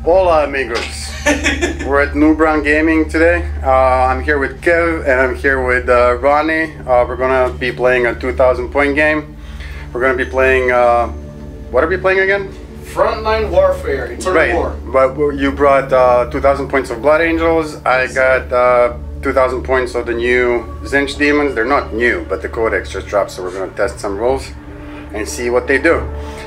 Hola amigos. We're at New Brown Gaming today. I'm here with Kev and I'm here with Ronny. We're gonna be playing a 2,000 point game. We're gonna be playing, what are we playing again? Frontline Warfare, Eternal War. But you brought 2,000 points of Blood Angels. I got 2,000 points of the new Tzeentch Daemons. They're not new, but the codex just dropped, so we're gonna test some rules and see what they do.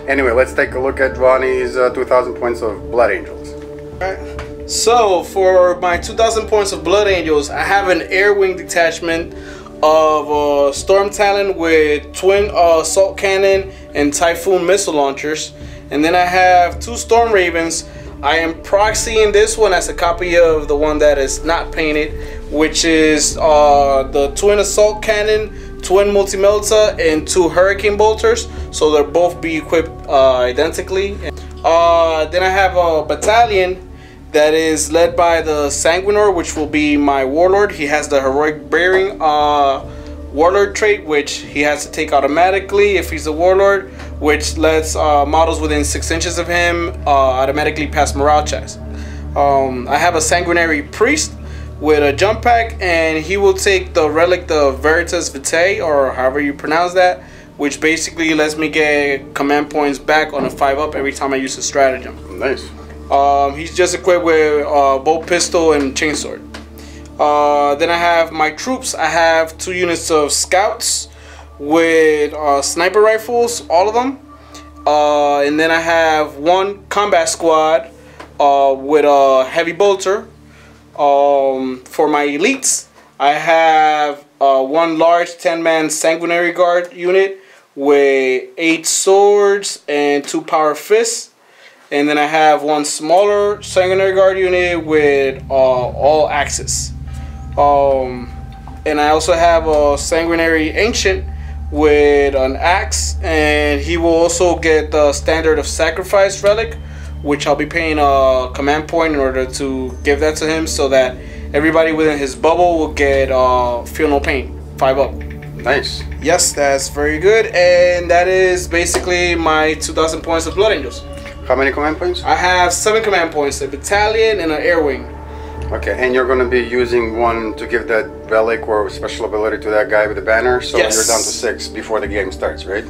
Anyway, let's take a look at Ronny's 2,000 points of Blood Angels. Alright. So for my 2,000 points of Blood Angels, I have an air wing detachment of Storm Talon with twin assault cannon and Typhoon missile launchers, and then I have 2 Storm Ravens. I am proxying this one as a copy of the one that is not painted, which is the twin assault cannon, twin multi-melta, and 2 hurricane bolters, so they'll both be equipped identically. Then I have a battalion that is led by the Sanguinor, which will be my warlord. He has the heroic bearing warlord trait, which he has to take automatically if he's a warlord, which lets models within 6 inches of him automatically pass morale checks. I have a sanguinary priest with a jump pack, and he will take the relic, the Veritas Vitae, or however you pronounce that, which basically lets me get command points back on a 5-up every time I use a stratagem. Nice. He's just equipped with bolt pistol and chainsword. Then I have my troops. I have 2 units of scouts with sniper rifles, all of them. And then I have 1 combat squad with a heavy bolter. For my elites, I have 1 large 10-man sanguinary guard unit with 8 swords and 2 power fists. And then I have 1 smaller sanguinary guard unit with all axes. And I also have a sanguinary ancient with an axe, and he will also get the standard of sacrifice relic, which I'll be paying a command point in order to give that to him, so that everybody within his bubble will get feel no pain, 5-up. Nice. Yes, that's very good, and that is basically my 2,000 points of Blood Angels. How many command points? I have 7 command points, a battalion and an air wing. Okay, and you're going to be using 1 to give that relic or special ability to that guy with the banner, so yes. You're down to 6 before the game starts, right?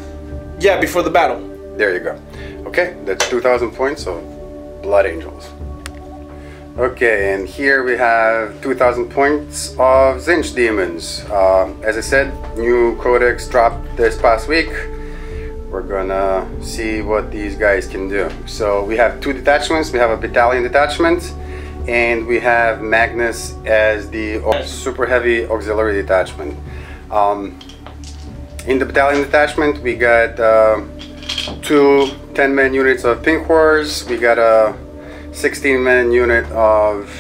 Yeah, before the battle. There you go. Okay, that's 2,000 points of Blood Angels. Okay, and here we have 2,000 points of Tzeentch Daemons. As I said, new codex dropped this past week. We're gonna see what these guys can do. So we have 2 detachments. We have a battalion detachment, and we have Magnus as the super heavy auxiliary detachment. In the battalion detachment, we got 2 10-man units of Pink Horrors. We got a 16-man unit of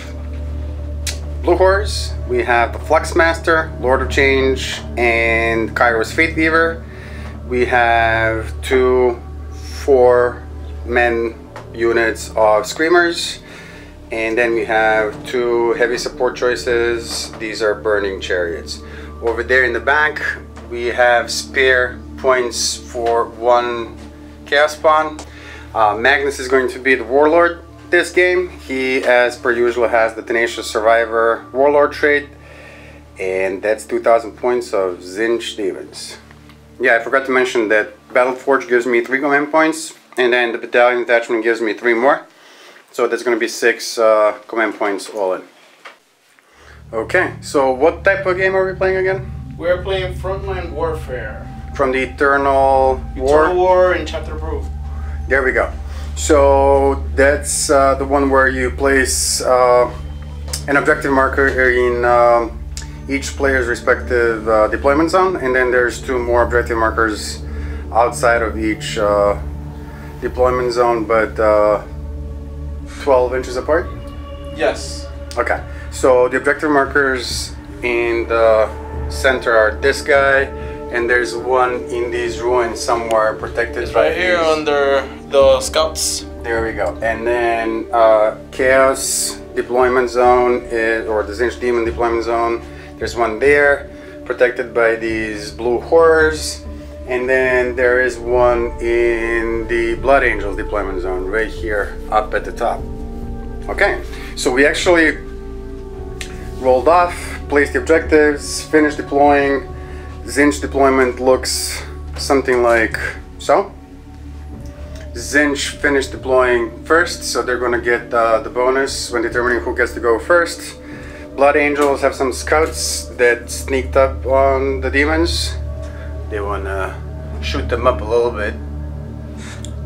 Blue Horrors. We have the Fluxmaster, Lord of Change, and Kairos Fate Weaver. We have 2 4-man units of Screamers, and then we have 2 heavy support choices. These are Burning Chariots. Over there in the back, we have spare points for 1 Chaos Spawn. Magnus is going to be the Warlord this game. He, as per usual, has the Tenacious Survivor Warlord trait, and that's 2,000 points of Tzeentch Daemons. Yeah, I forgot to mention that Battle Forge gives me 3 command points, and then the battalion attachment gives me 3 more. So that's going to be 6 command points all in. Okay, so what type of game are we playing again? We're playing Frontline Warfare. From the Eternal War? Eternal War in Chapter Approved. There we go. So that's the one where you place an objective marker in each player's respective deployment zone, and then there's 2 more objective markers outside of each deployment zone, but 12 inches apart? Yes. Okay, so the objective markers in the center are this guy, and there's 1 in these ruins somewhere protected it's by right here these. Under the scouts. There we go. And then Chaos deployment zone is, or the Tzeentch Demon deployment zone, there's 1 there protected by these Blue Horrors. And then there is one in the Blood Angels deployment zone right here up at the top. Okay, so we actually rolled off, placed the objectives, finished deploying. Tzeentch deployment looks something like so. Tzeentch finished deploying first, so they're gonna get the bonus when determining who gets to go first. Blood Angels have some scouts that sneaked up on the demons. They wanna shoot them up a little bit.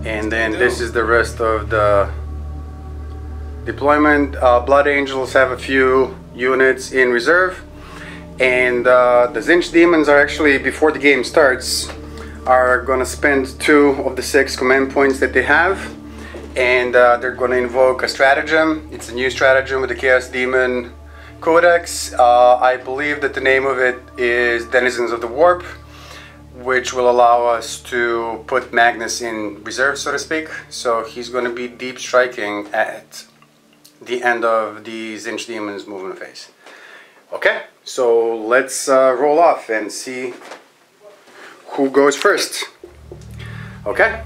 And then this is the rest of the deployment. Blood Angels have a few units in reserve. And the Tzeentch Daemons are actually, before the game starts, are gonna spend 2 of the 6 command points that they have. And they're gonna invoke a stratagem. It's a new stratagem with the Chaos Demon Codex. I believe that the name of it is Denizens of the Warp, which will allow us to put Magnus in reserve, so to speak. So he's going to be deep striking at the end of the Tzeentch Daemons movement phase. Okay, so let's roll off and see who goes first. Okay,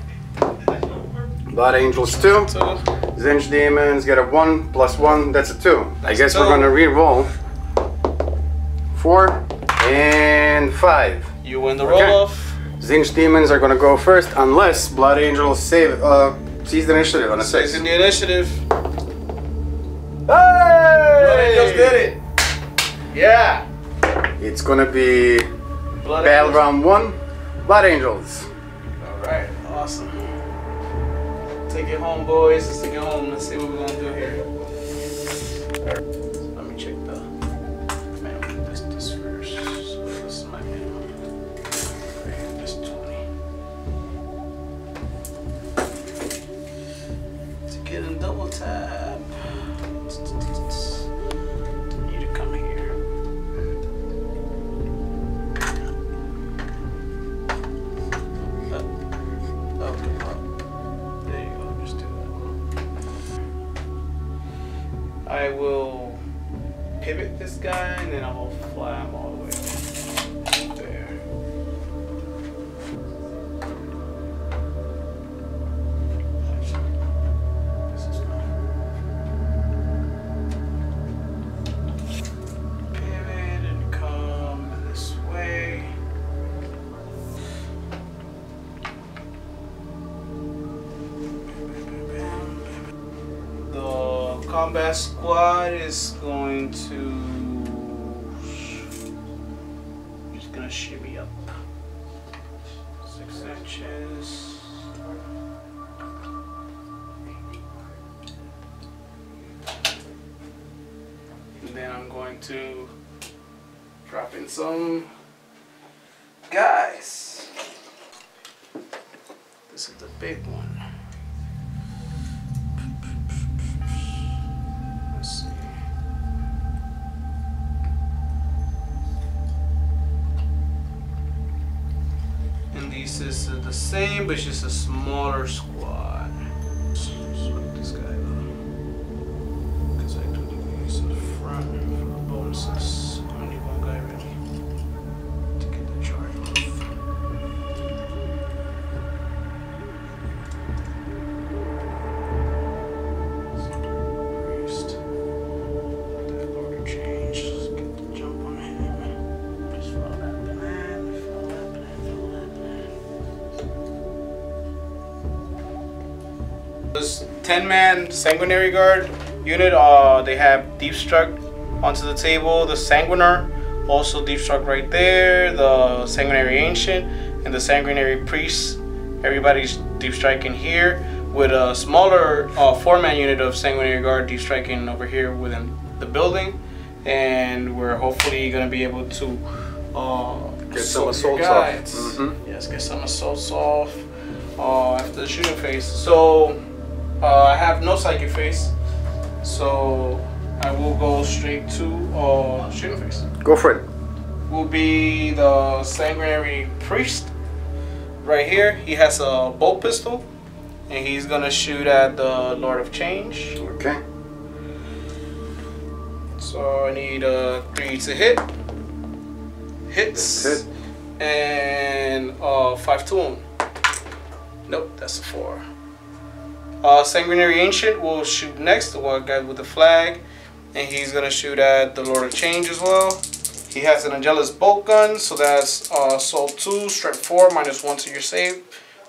Blood Angels 2. Tzeentch Daemons get a 1 + 1, that's a 2. I guess we're gonna re-roll. 4 and 5. You win the roll-off. Tzeentch Daemons are gonna go first unless Blood Angels seize the initiative on a 6. Seizing the initiative. Hey! Blood Angels did it. Yeah. It's gonna be Blood Battle Angels. Round 1, Blood Angels. Alright, awesome. Take it home, boys. Let's take it home. Let's see what we're gonna do here. Alright. Let me check the minimum distance first. So this is my minimum. Right here, this 20. To get in double tap. Need to come here. I will pivot this guy and then I will fly him all the way up there. Actually, this is fine. Pivot and come this way. The combat squad is going to just gonna shimmy up 6 inches. And then I'm going to drop in some guys. This is the big one. Let's see. And these is the same, but it's just a smaller squad. Swipe this guy up. Because I do these in the front for the bonuses. I'm gonna need one guy ready to get the charge off. This 10-man Sanguinary Guard unit, they have Deep Struck onto the table, the Sanguinar, also Deep Struck right there, the Sanguinary Ancient, and the Sanguinary Priest. Everybody's Deep Striking here, with a smaller 4-man unit of Sanguinary Guard Deep Striking over here within the building. And we're hopefully going to be able to get some assaults off. Yes, get some assaults off after the shooting phase. So I have no psychic phase, so I will go straight to shooting phase. Go for it. Will be the Sanguinary Priest right here. He has a bolt pistol, and he's gonna shoot at the Lord of Change. Okay. So I need 3 to hit. Hits. Hit. and 5 to wound. Nope, that's a 4. Sanguinary Ancient will shoot next, the one guy with the flag, and he's gonna shoot at the Lord of Change as well. He has an Angelus bolt gun, so that's assault 2, strike 4, -1 to your save.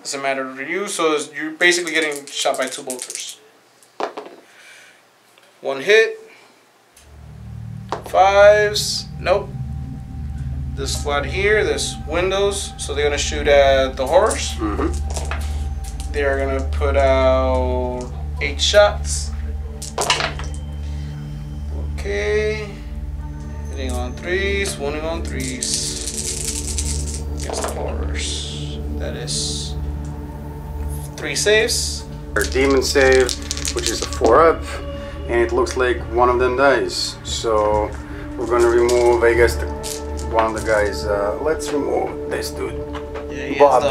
Doesn't matter to you, so you're basically getting shot by 2 bolters. 1 hit. 5s. Nope. This squad here, there's windows, so they're gonna shoot at the horrors. They're gonna put out 8 shots. Okay. Hitting on 3s, wounding on 3s. Against the horrors. That is 3 saves. Our demon save, which is a 4-up, and it looks like one of them dies. So we're gonna remove, I guess, one of the guys. Let's remove this dude. Yeah, Bob.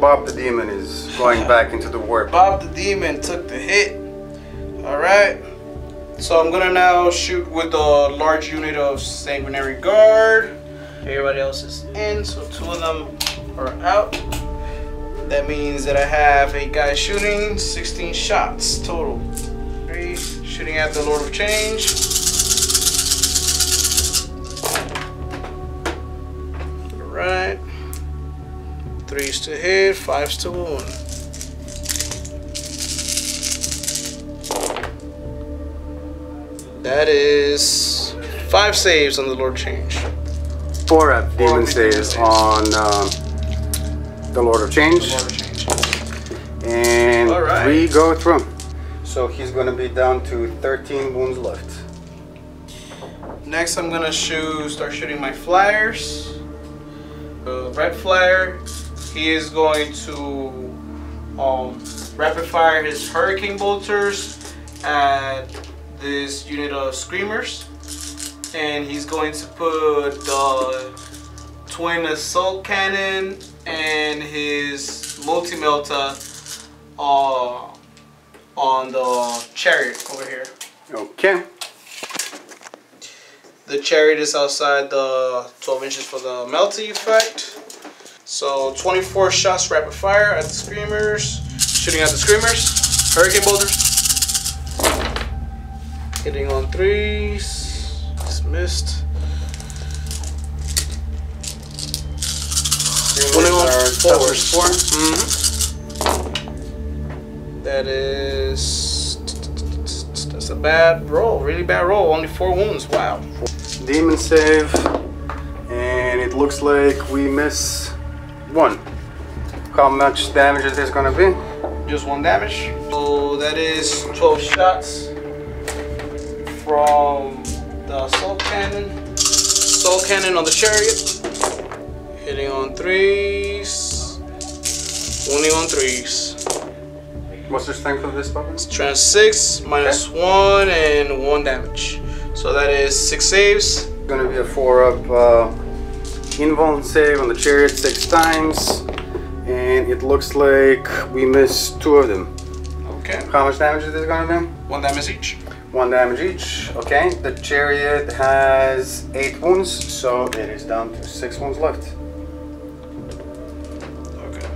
Bob the demon is going back into the warp. Bob the demon took the hit. Alright. So I'm gonna now shoot with a large unit of Sanguinary Guard. Everybody else is in, so 2 of them are out. That means that I have 8 guys shooting, 16 shots total. 3 shooting at the Lord of Change. Alright. 3s to hit, 5s to wound. That is 5 saves on the Lord Change. 4-up demon saves on the Lord of Change. And we go through him. So he's going to be down to 13 wounds left. Next I'm going to start shooting my flyers. The red flyer, he is going to rapid fire his hurricane bolters at this unit of screamers, and he's going to put the twin assault cannon and his multi-melta on the chariot over here. Okay. The chariot is outside the 12 inches for the melty effect. So 24 shots rapid fire at the screamers, shooting at the screamers, hurricane bolters. Hitting on 3s, just missed. Winning on 4s. That is, that's a bad roll, really bad roll. Only 4 wounds. Wow. Demon save, and it looks like we miss 1. How much damage is this gonna be? Just 1 damage. So that is 12 shots from the assault cannon. Assault cannon on the chariot. Hitting on 3s. Wounding on 3s. What's the strength of this weapon? Strength 6, -1, and 1 damage. So that is 6 saves. It's gonna be a 4-up invuln save on the chariot 6 times. And it looks like we missed 2 of them. Okay. How much damage is this gonna be? 1 damage each. 1 damage each. Okay. The chariot has 8 wounds, so it is down to 6 wounds left. Okay.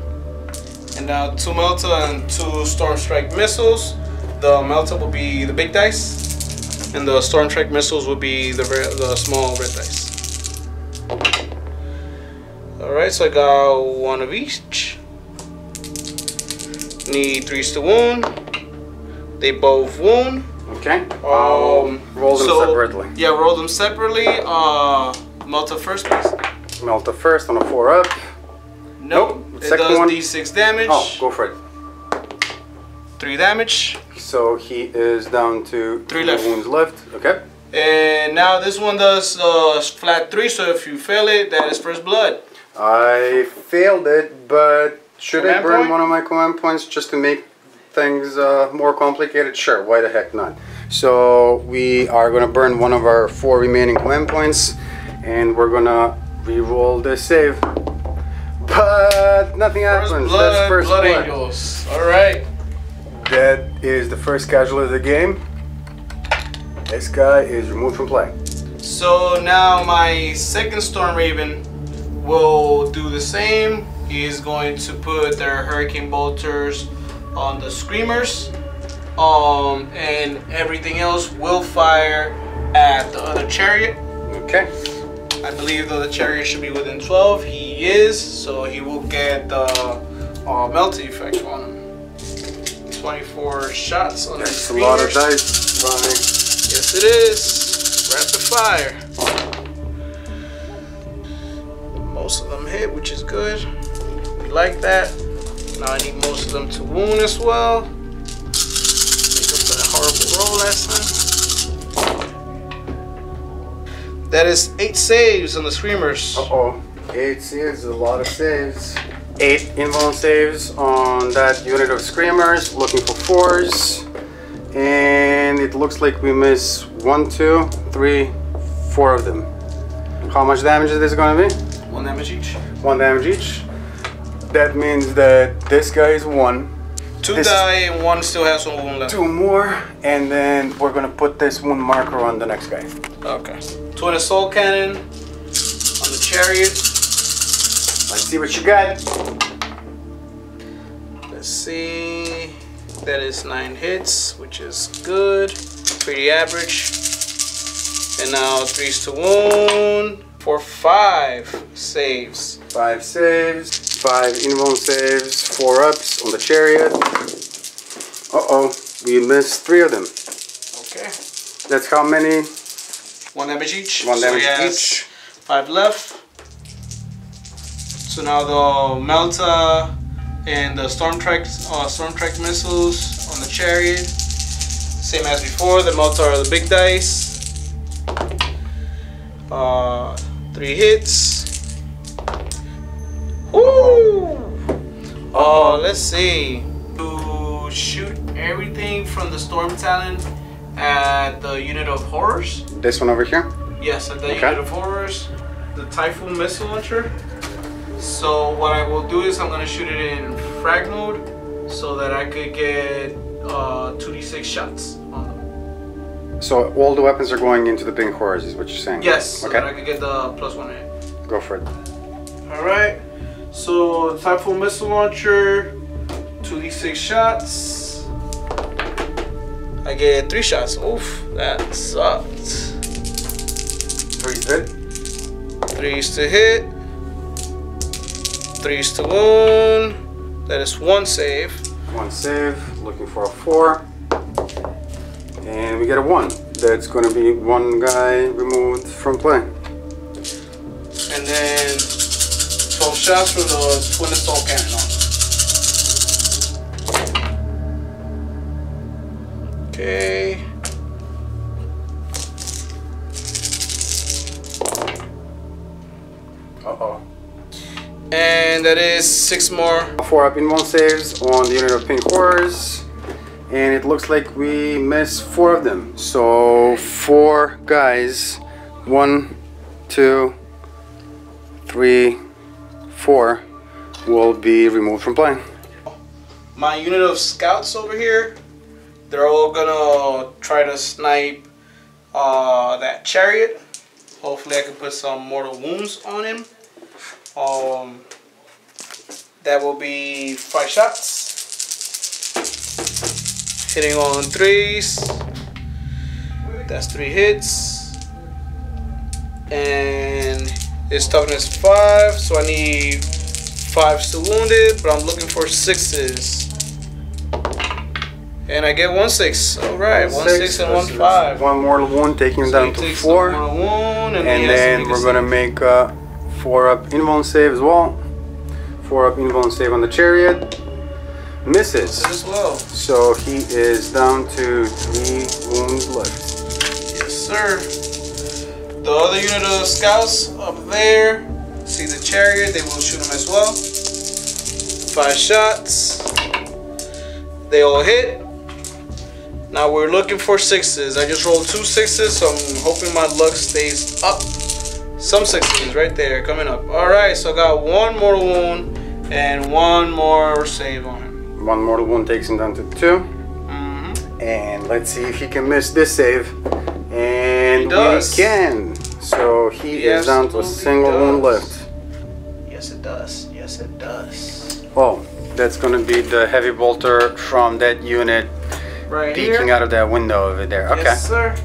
And now 2 Melta and 2 Storm Strike missiles. The Melta will be the big dice, and the Storm Strike missiles will be the small red dice. Alright, so I got 1 of each. Need 3s to wound. They both wound. Okay. Roll them separately. Yeah, roll them separately. Melta first, please. Melta first on a 4-up. Nope. It Second does one. D6 damage. Oh, go for it. 3 damage. So he is down to 3 wounds left. Okay. And now this one does flat 3, so if you fail it, that is first blood. I failed it, but should I Command burn point? one of my command points just to make things more complicated? Sure, why the heck not? So we are going to burn one of our 4 remaining command points, and we're going to re-roll this save. But nothing happens. That's first blood blood. angels. Alright. That is the first casualty of the game. This guy is removed from play. So now my second Storm Raven will do the same. He is going to put their hurricane bolters on the screamers, and everything else will fire at the other chariot. Okay. I believe the other chariot should be within 12. He is, so he will get the melty effect on him. 24 shots on the That's screamers. a lot of dice, Ronny. Yes, it is. Rapid fire. Most of them hit, which is good. We like that. Now I need most of them to wound as well. Make up for that horrible roll last time. That is 8 saves on the screamers. Uh-oh. 8 saves, a lot of saves. 8 invuln saves on that unit of screamers, looking for 4s. And it looks like we miss 1, 2, 3, 4 of them. How much damage is this going to be? 1 damage each. 1 damage each. That means that this guy is 1. 2 die and 1 still has 1 wound left. 2 more, and then we're going to put this wound marker on the next guy. Okay. Twin assault cannon on the chariot. Let's see what you got. Let's see. That is 9 hits, which is good. Pretty average. And now 3s to wound for 5 saves. 5 saves, 5 invuln saves, 4 ups on the chariot. Uh-oh, we missed 3 of them. Okay. That's how many? 1 damage each. 1 damage so he has each. 5 left. So now the Melta and the Storm Trek missiles on the chariot. Same as before, the Melta are the big dice. 3 hits. Woo! Oh, let's see. To shoot everything from the Storm Talon at the unit of horrors. This one over here? Yes, at the Okay. unit of horrors. The Typhoon missile launcher. So what I will do is I'm gonna shoot it in frag mode so that I could get 2d6 shots on them. So all the weapons are going into the pink horrors is what you're saying? Yes, so Okay. that I could get the +1 hit. Go for it. Alright, so Typhoon missile launcher, 2d6 shots. I get 3 shots. Oof, that sucked. 3 hit. 3s to hit. 3s to wound. That is 1 save. 1 save, looking for a 4. And we get a 1. That's going to be 1 guy removed from play. And then 12 shots for the twin assault cannon on. Okay. Uh-oh. And that is 6 more. 4 up invuln saves on the unit of pink horrors. And it looks like we missed 4 of them. So 4 guys. 1, 2, 3, 4 will be removed from play. My unit of scouts over here, they're all gonna try to snipe that chariot. Hopefully I can put some mortal wounds on him. That will be 5 shots. Hitting on 3s. That's 3 hits. And his toughness 5, so I need 5s to wound it, but I'm looking for 6s. And I get 1 6. Alright, 1 6 and 1 5. 1 mortal wound, taking him down to 4. And then we're gonna make a 4 up invuln save as well. 4 up invuln save on the chariot. Misses. as well. So he is down to 3 wounds left. Yes, sir. The other unit of scouts up there, see the chariot, they will shoot him as well. 5 shots. They all hit. Now we're looking for 6s. I just rolled 2 6s, so I'm hoping my luck stays up. Some 6s right there coming up. Alright, so I got 1 mortal wound and 1 more save on him. 1 mortal wound takes him down to 2. And let's see if he can miss this save. And He does. we can. So he is down to a single wound left. does. Yes, it does. Oh, that's gonna be the heavy bolter from that unit Right peeking here. out of that window over there. Okay. Yes, sir.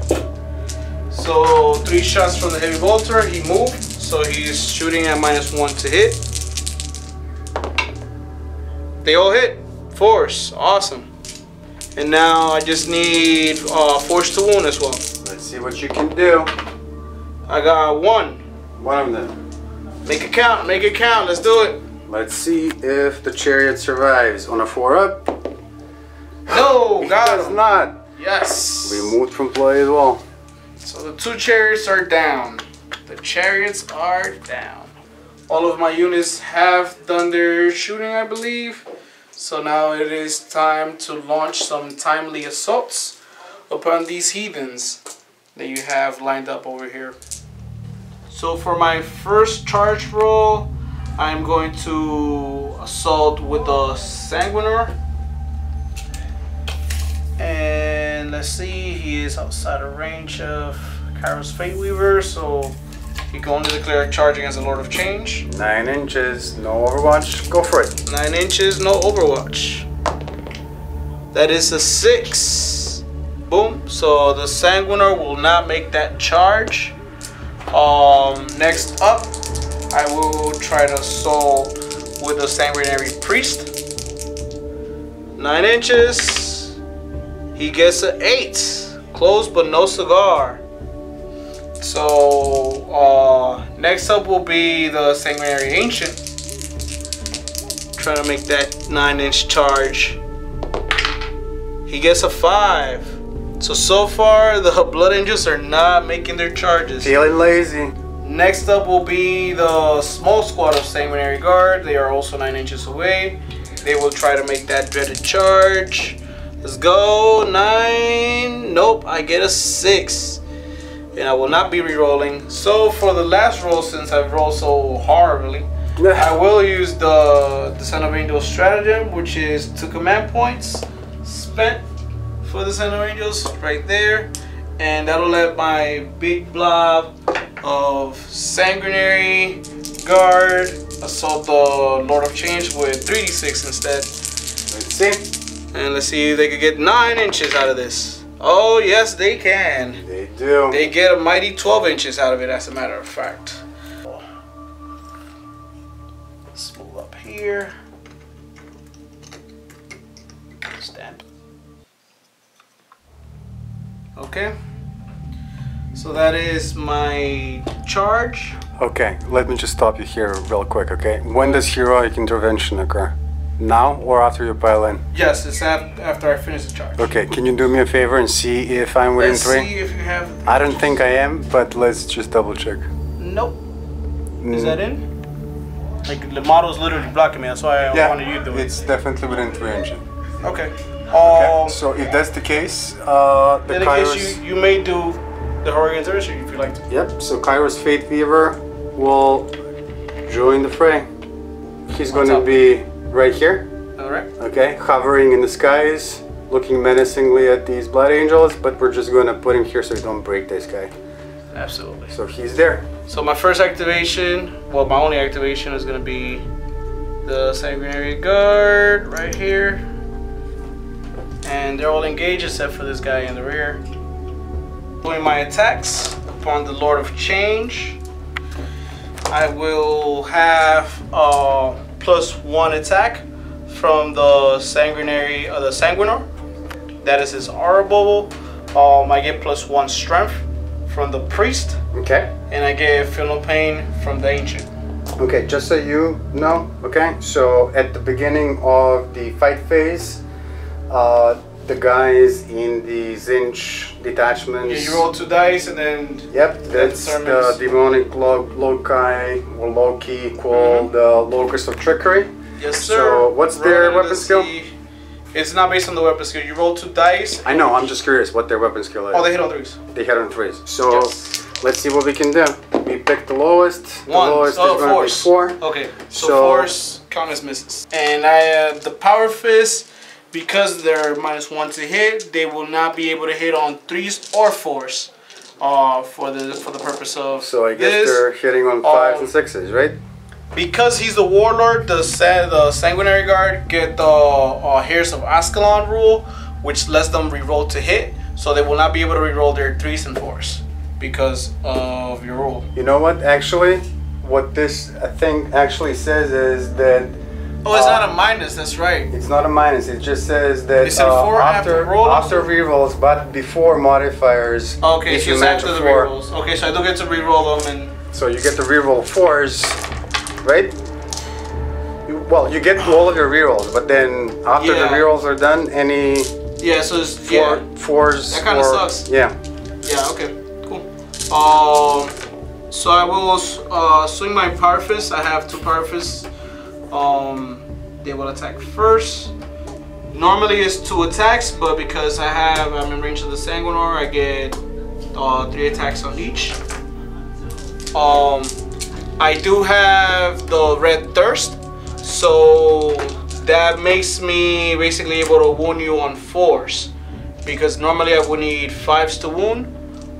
So 3 shots from the heavy bolter. He moved, so he's shooting at -1 to hit. They all hit. Force. Awesome. And now I just need force to wound as well. Let's see what you can do. I got 1. One of them. Make it count. Make it count. Let's do it. Let's see if the chariot survives on a 4-up. No, got Does him. not. Yes. Removed from play as well. So the 2 chariots are down. The chariots are down. All of my units have done their shooting, I believe. So now it is time to launch some timely assaults upon these heathens that you have lined up over here. So for my first charge roll, I'm going to assault with the Sanguinor. And let's see, he is outside of range of Kairos Fate Weaver, so he can only declare charge against the Lord of Change. 9 inches, no overwatch. Go for it. 9 inches, no overwatch. That is a 6. Boom. So the Sanguinor will not make that charge. Next up, I will try to assault with the Sanguinary Priest. 9 inches. He gets an 8. Close but no cigar. So next up will be the Sanguinary Ancient. Trying to make that 9-inch charge. He gets a 5. So far the Blood Angels are not making their charges. Feeling lazy. Next up will be the small squad of Sanguinary Guard. They are also 9 inches away. They will try to make that dreaded charge. Let's go. 9. Nope, I get a 6. And I will not be re-rolling. So for the last roll, since I've rolled so horribly, I will use the Descent of Angels stratagem, which is 2 command points spent for the Descent of Angels right there. And that'll let my big blob of Sanguinary Guard assault the Lord of Change with 3d6 instead. Let's see. And let's see if they can get 9 inches out of this. Oh, yes, they can. They do. They get a mighty 12 inches out of it, as a matter of fact. Let's move up here. Stand. Okay. So that is my charge. Okay, let me just stop you here real quick, okay? When does heroic intervention occur? Now or after you pile in? Yes, it's after I finish the charge. Okay, can you do me a favor and see if I'm within Let's 3? see if you have... I don't think I am, but let's just double check. Nope. Is that in? Like, the model's literally blocking me, that's why I wanted you to do it. It's definitely within 3 inches. Okay. Okay, so if that's the case, the in Kairos... case you may do the Heroic Intervention if you like to. Yep, so Kairos Fate Weaver will join the fray. He's going to be right here. Alright. Okay, hovering in the skies, looking menacingly at these Blood Angels, but we're just going to put him here so we don't break this guy. Absolutely. So he's there. So my first activation, well, my only activation is going to be the Sanguinary Guard right here. And they're all engaged except for this guy in the rear. Doing my attacks upon the Lord of Change. I will have +1 attack from the Sanguinary, the Sanguinor. That is his aura bubble. I get +1 strength from the Priest. Okay. And I get Feel No Pain from the Ancient. Okay, just so you know, okay, so at the beginning of the fight phase, the guys in the Tzeentch detachments. Yeah, you roll 2 dice and then. Yep, that's the demonic loci or Loki called the Locust of Trickery. Yes, sir. So what's their weapon skill? It's not based on the weapon skill. You roll 2 dice. I know, I'm just curious what their weapon skill is. Oh, they hit on 3s. They hit on 3s. So Yes. let's see what we can do. We picked the lowest. The lowest is going to be 4. Okay, so 4s count as misses. And I the Power Fist, because they're -1 to hit, they will not be able to hit on 3s or 4s. For the purpose of So I guess they're hitting on 5s and 6s, right? Because he's the warlord, the sanguinary guard get the Heirs of Ascalon rule, which lets them reroll to hit, so they will not be able to reroll their 3s and 4s because of your rule. You know what? Actually, what this thing actually says is that. Oh, it's not a minus. That's right. It's not a minus. It just says that after rerolls, but before modifiers. Okay, so it's after the rerolls. Okay, so I do get to reroll them, and so you get to reroll 4s, right? You get all of your rerolls, but then after the rerolls are done, any so it's 4s. That kind of sucks. Yeah. Yeah. Okay. Cool. So I will swing my Power Fist. I have 2 Power Fists. They will attack first. Normally it's 2 attacks, but because I'm in range of the Sanguinor, I get 3 attacks on each. I do have the Red Thirst, so that makes me basically able to wound you on 4s, because normally I would need 5s to wound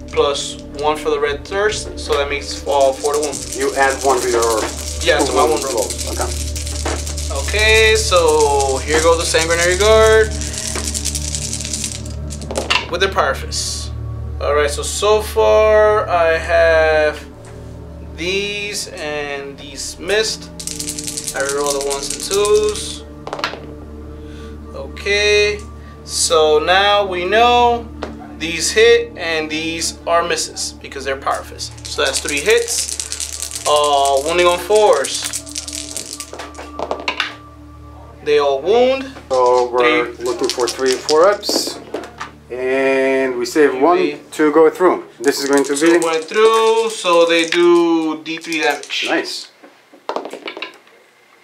plus 1 for the Red Thirst, so that makes 4 to wound. You add 1 to your to my wound roll. Okay. Okay, so here goes the Sanguinary Guard with their Power Fists. Alright, so far I have these and these missed. I reroll the 1s and 2s. Okay, so now we know these hit and these are misses because they're Power Fists. So that's 3 hits. Wounding on 4s. They all wound. So we're looking for 3 4-ups. And we save 1 to go through. This is going to be... 2 went through, so they do D3 damage. Nice.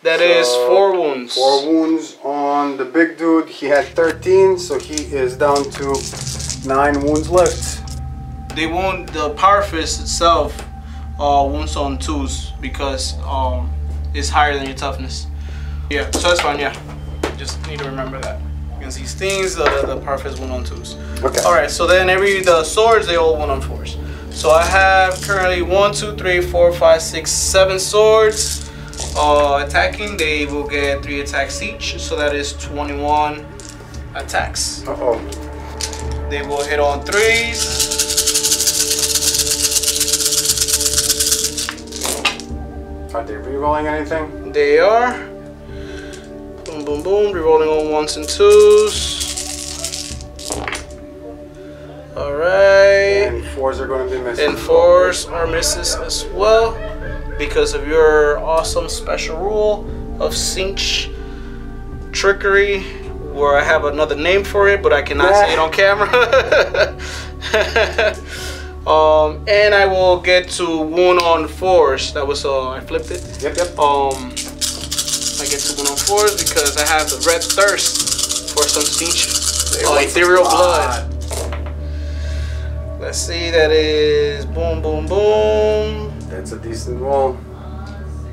That is 4 wounds. 4 wounds on the big dude. He had 13, so he is down to 9 wounds left. They wound the Power Fist itself, wounds on 2s because it's higher than your toughness. Yeah, so that's fine, yeah. Just need to remember that. Against these things, the Power Fist wound on 2s. Okay. Alright, so then the swords, they all wound on 4s. So I have currently 1, 2, 3, 4, 5, 6, 7 swords. Attacking, they will get 3 attacks each, so that is 21 attacks. Uh-oh. They will hit on 3s. Are they re-rolling anything? They are. Boom, boom, boom. Rerolling on 1s and 2s. Alright. And 4s are going to be missing. And 4s are misses as well, because of your awesome special rule of Tzeentch Trickery, where I have another name for it, but I cannot say it on camera. And I will get to wound on 4s. That was I flipped it. Yep. I get to wound on 4s because I have the Red Thirst for some Tzeentch Ethereal Blood. Let's see, that is boom, boom, boom. That's a decent roll.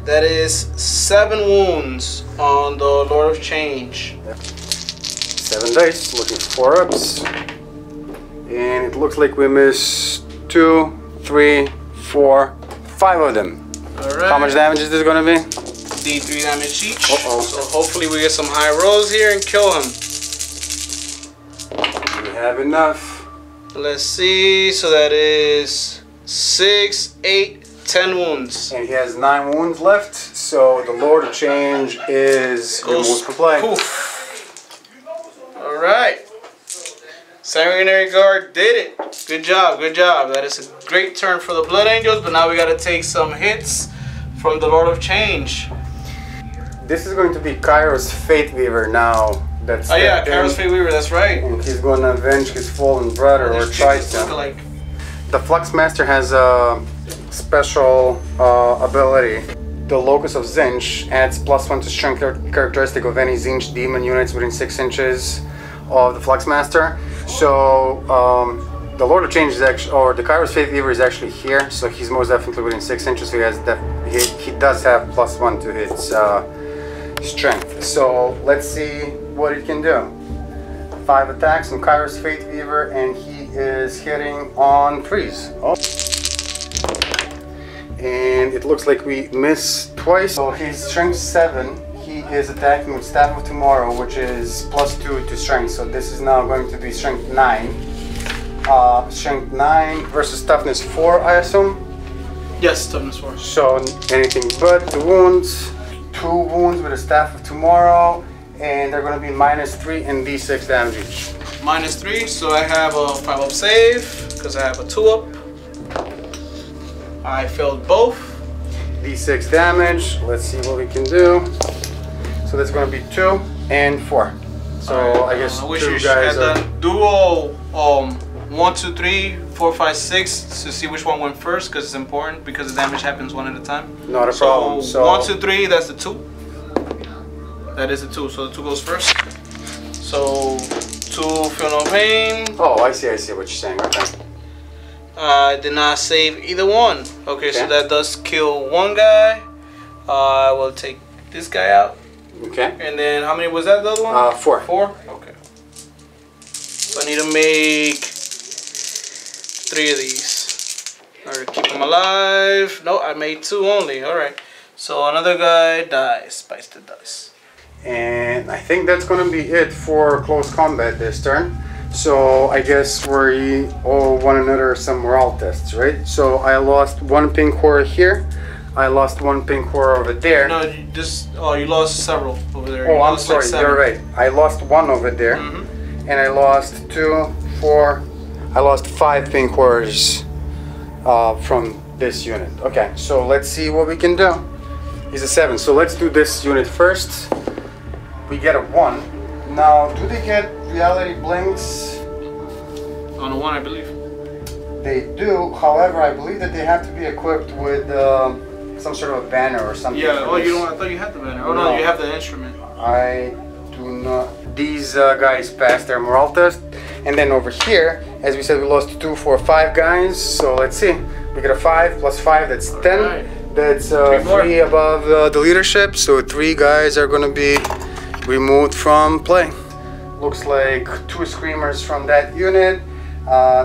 That is 7 wounds on the Lord of Change. 7 dice, looking for 4-ups. And it looks like we missed 2, 3, 4, 5 of them. Alright. How much damage is this going to be? D3 damage each. Uh-oh. So hopefully we get some high rolls here and kill him. We have enough. Let's see, so that is 6, 8, 10 wounds. And he has 9 wounds left, so the Lord of Change is removed from play. Alright. Sanguinary Guard did it. Good job, good job. That is a great turn for the Blood Angels, but now we gotta take some hits from the Lord of Change. This is going to be Kairos Fate Weaver now. That's Kairos Fate Weaver, that's right. And he's going to avenge his fallen brother, or try to. The Flux Master has a special ability. The Locus of Tzeentch adds +1 to strength characteristic of any Tzeentch demon units within 6 inches of the Flux Master. So the Lord of Change is actually, or the Kairos Fate Weaver is actually here, so he's most definitely within 6 inches. So he does have +1 to his strength. So let's see what it can do. 5 attacks on Kairos Fate Weaver, and he is hitting on 3s. Oh. And it looks like we missed twice. So he's strength 7. He is attacking with Staff of Tomorrow, which is +2 to strength. So this is now going to be strength 9. Strength 9 versus toughness 4, I assume? Yes, toughness 4. So anything but 2 wounds. 2 wounds with a Staff of Tomorrow. And they're going to be -3 and D6 damage each. -3, so I have a 5-up save, because I have a 2-up. I failed both. D6 damage, let's see what we can do. So that's going to be 2 and 4. So right, I guess I wish 2 you guys had done duo 1, 2, 3, 4, 5, 6 to see which one went first, because it's important, because the damage happens one at a time. Not a problem. So 1, 2, 3, that's the 2. That is the 2, so the 2 goes first. So 2 feel no pain. Oh, I see what you're saying. Okay. I did not save either one. Okay, so that does kill one guy. I will take this guy out. Okay. And then how many was that, the other one? 4. 4? Okay. So I need to make 3 of these in order to keep him alive. No, I made 2 only. Alright. So another guy dies. Bites the dust. And I think that's going to be it for close combat this turn. So I guess we owe one another some morale tests, right? So I lost 1 pink horror here. I lost 1 pink horror over there. No, you lost several over there. Oh, I'm sorry, like you're right. I lost 1 over there. And I lost 2, 4, I lost 5 pink horrors from this unit. Okay, so let's see what we can do. He's a 7, so let's do this unit first. We get a 1. Now, do they get reality blinks? On a 1, I believe. They do. However, I believe that they have to be equipped with some sort of a banner or something. Yeah. Oh, you don't. I thought you had the banner. Oh no, you have the instrument. I do not. These guys passed their morale test, and then over here, as we said, we lost 2, 4, 5 guys. So let's see. We get a 5 plus 5. That's 10. Right. That's 3 above the leadership. So 3 guys are going to be removed from play. Looks like 2 screamers from that unit.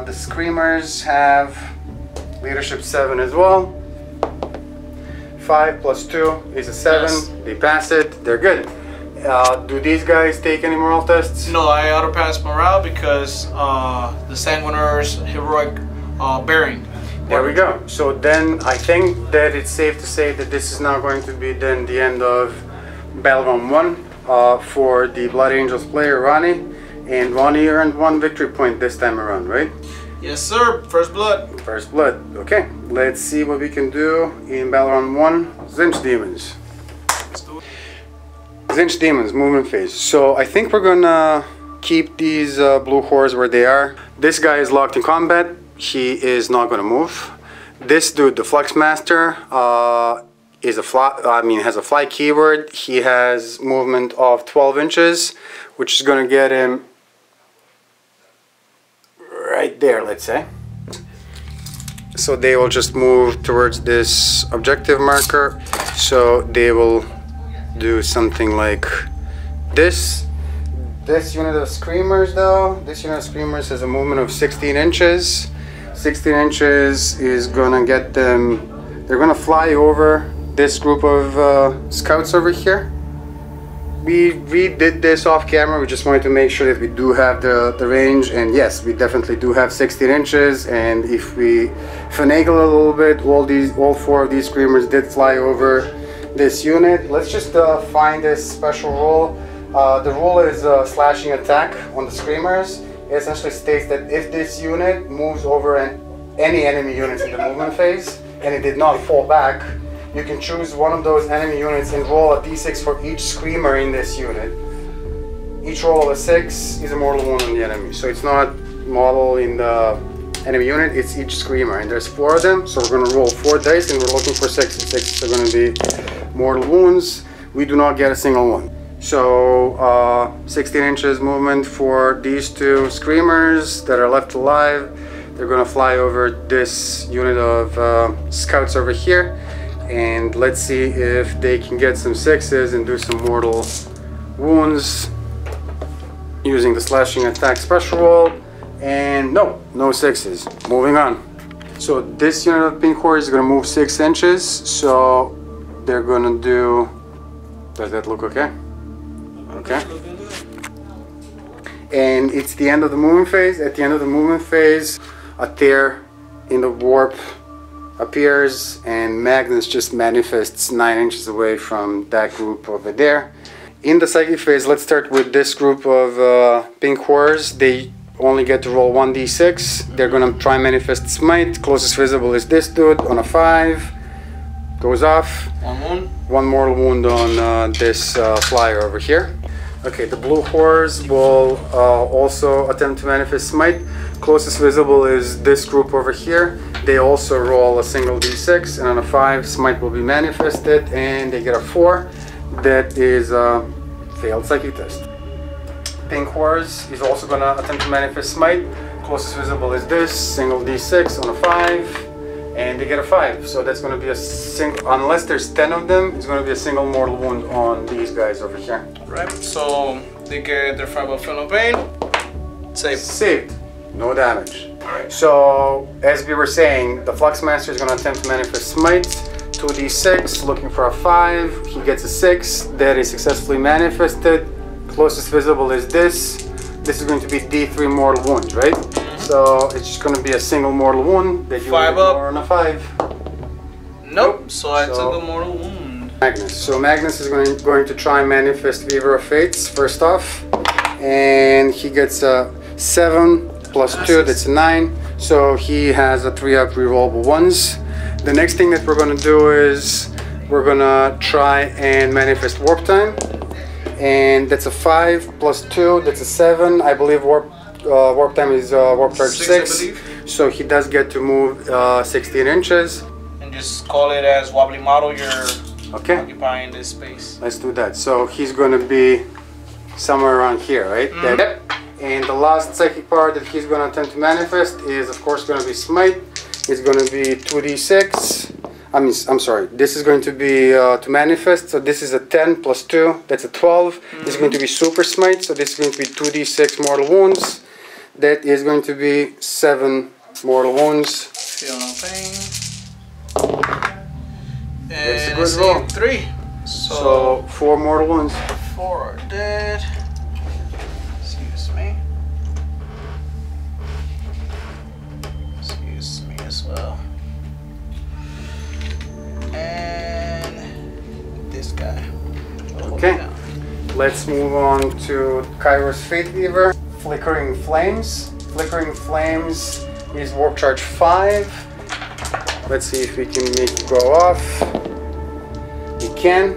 The screamers have leadership 7 as well. 5 plus 2 is a 7. Yes. They pass it. They're good. Do these guys take any morale tests? No, I auto pass morale because the Sanguinar's heroic bearing. There we go. So then I think that it's safe to say that this is now going to be then the end of Battle Round 1. For the Blood Angels player Ronny, and Ronny earned 1 victory point this time around, right? Yes, sir. First blood. First blood. Okay, let's see what we can do in Battle Round 1. Tzeentch Daemons. Let's do it. Tzeentch Daemons, movement phase. So I think we're gonna keep these blue horrors where they are. This guy is locked in combat. He is not gonna move. This dude, the Flux Master, is a has a fly keyword. He has movement of 12 inches, which is going to get him right there, let's say. So they will just move towards this objective marker. So they will do something like this. This unit of screamers though, this unit of screamers has a movement of 16 inches. 16 inches is going to get them, they're going to fly over this group of scouts over here. We did this off camera. We just wanted to make sure that we do have the range, and yes, we definitely do have 16 inches. And if we finagle a little bit, all 4 of these screamers did fly over this unit. Let's just find this special rule. The rule is slashing attack on the screamers. It essentially states that if this unit moves over any enemy units in the movement phase and it did not fall back, you can choose one of those enemy units and roll a d6 for each screamer in this unit. Each roll of a 6 is a mortal wound on the enemy. So it's not model in the enemy unit, it's each screamer. And there's 4 of them, so we're going to roll 4 dice and we're looking for 6. 6 are going to be mortal wounds. We do not get a single one. So 16 inches movement for these 2 screamers that are left alive. They're going to fly over this unit of scouts over here. And let's see if they can get some 6s and do some mortal wounds using the slashing attack special roll. And no 6s. Moving on. So this unit of pink horror is going to move 6 inches. So they're gonna do. Does that look okay? Okay. And it's the end of the movement phase. At the end of the movement phase, a tear in the warp appears, and Magnus just manifests 9 inches away from that group over there. In the psychic phase, let's start with this group of pink horrors. They only get to roll 1d6. They're gonna try and manifest smite. Closest visible is this dude on a 5. Goes off. One mortal wound on this flyer over here. Okay, the blue horrors will also attempt to manifest smite. Closest visible is this group over here. They also roll a single d6, and on a 5, smite will be manifested, and they get a 4. That is a failed psychic test. Pink horrors is also gonna attempt to manifest smite. Closest visible is this, single d6 on a 5. And they get a 5, so that's going to be a single, unless there's 10 of them, it's going to be a single mortal wound on these guys over here. Right, so they get their 5 of Film Pain. Saved. Saved. No damage. Alright. So, as we were saying, the Flux Master is going to attempt to manifest smite. 2d6, looking for a 5. He gets a 6. That is successfully manifested. Closest visible is this. This is going to be d3 mortal wounds, right? So it's just going to be a single mortal wound that you 5 up on a 5. Nope. So I took a mortal wound. Magnus. So Magnus is going to try and manifest Weaver of Fates first off, and he gets a 7 plus 2. That's a 9. So he has a 3-up rerollable ones. The next thing that we're going to do is we're going to try and manifest Warp Time, and that's a 5 plus 2. That's a 7. I believe Warp Time is Warp Charge 6, so he does get to move 16 inches. And just call it as wobbly model, you're occupying this space. Let's do that. So he's going to be somewhere around here, right? Yep. And the last psychic power that he's going to attempt to manifest is, of course, going to be Smite. It's going to be 2d6. I'm sorry, this is going to be to manifest, so this is a 10 plus 2, that's a 12. This is going to be Super Smite, so this is going to be 2d6 mortal wounds. That is going to be 7 mortal wounds. Feel no pain. That's a good roll. 3. So 4 mortal wounds. 4 are dead. Excuse me. Excuse me as well. And this guy. Okay. Let's move on to Kairos Fate Weaver. Flickering Flames. Flickering Flames is Warp Charge 5. Let's see if we can make it go off. We can.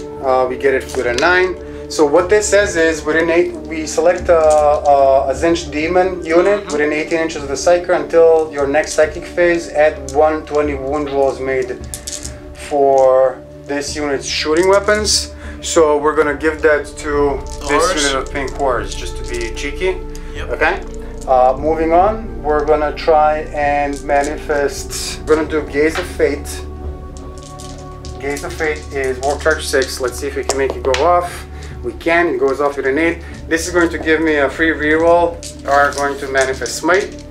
We get it with a 9. So what this says is within 8, we select a Tzeentch Demon unit within 18 inches of the Psyker until your next Psychic phase. Add 120 wound rolls made for this unit's shooting weapons. So we're gonna give that to this unit of pink horrors just to be cheeky. Yep. Okay. Moving on, we're gonna try and manifest. We're gonna do Gaze of Fate. Gaze of Fate is Warp Charge 6. Let's see if we can make it go off. We can. It goes off with an 8. This is going to give me a free reroll. Are going to manifest Smite,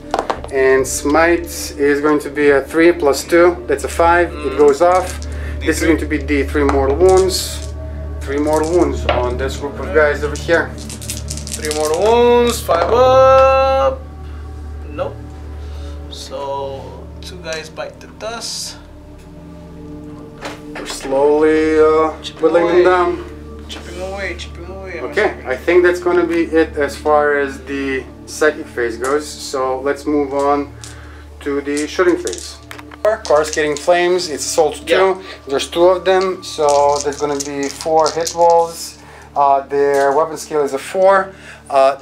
and Smite is going to be a 3 plus 2. That's a 5. It goes off. D3. This is going to be D3 mortal wounds. 3 mortal wounds on this group of guys over here. 3 mortal wounds, 5 up. Nope. So 2 guys bite the dust. We're slowly whittling them down. Chipping away, chipping away. Okay, I think that's going to be it as far as the psychic phase goes. So let's move on to the shooting phase. Coruscating Flames, it's Assault 2. Yeah. There's 2 of them, so there's going to be 4 hit rolls. Their weapon skill is a 4.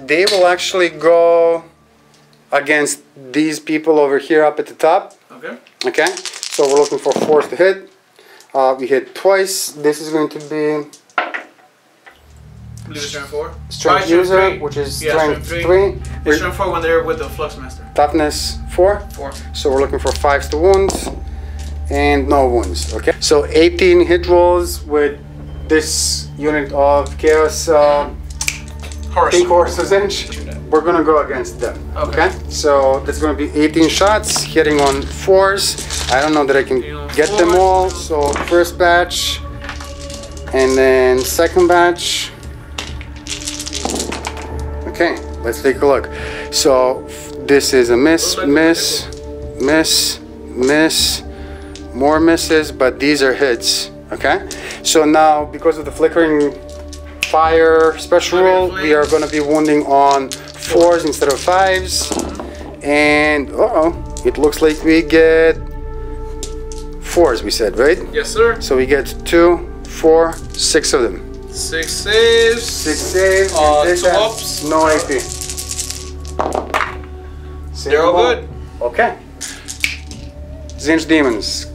They will actually go against these people over here up at the top. Okay. Okay, so we're looking for 4s to hit. We hit twice. This is going to be strength 4. Strength user, which is strength 3. It's strength 4 when they're with the Flux Master. Toughness 4. 4. So we're looking for 5s to wounds and no wounds. Okay. So 18 hit rolls with this unit of Chaos Pink Horse Tzeentch. We're gonna go against them. Okay. So that's gonna be 18 shots, hitting on 4s. I don't know that I can get them all. So first batch And then second batch. Okay, let's take a look. So this is a miss, miss, miss, miss, more misses, but these are hits. Okay, so now because of the flickering fire special rule, we are going to be wounding on 4s instead of 5s. And it looks like we get 4s, we said, right? Yes, sir. So we get 2, 4, 6 of them. 6 saves. 6 saves. 2 ups. No AP. They're all good. Okay. Tzeentch Daemons,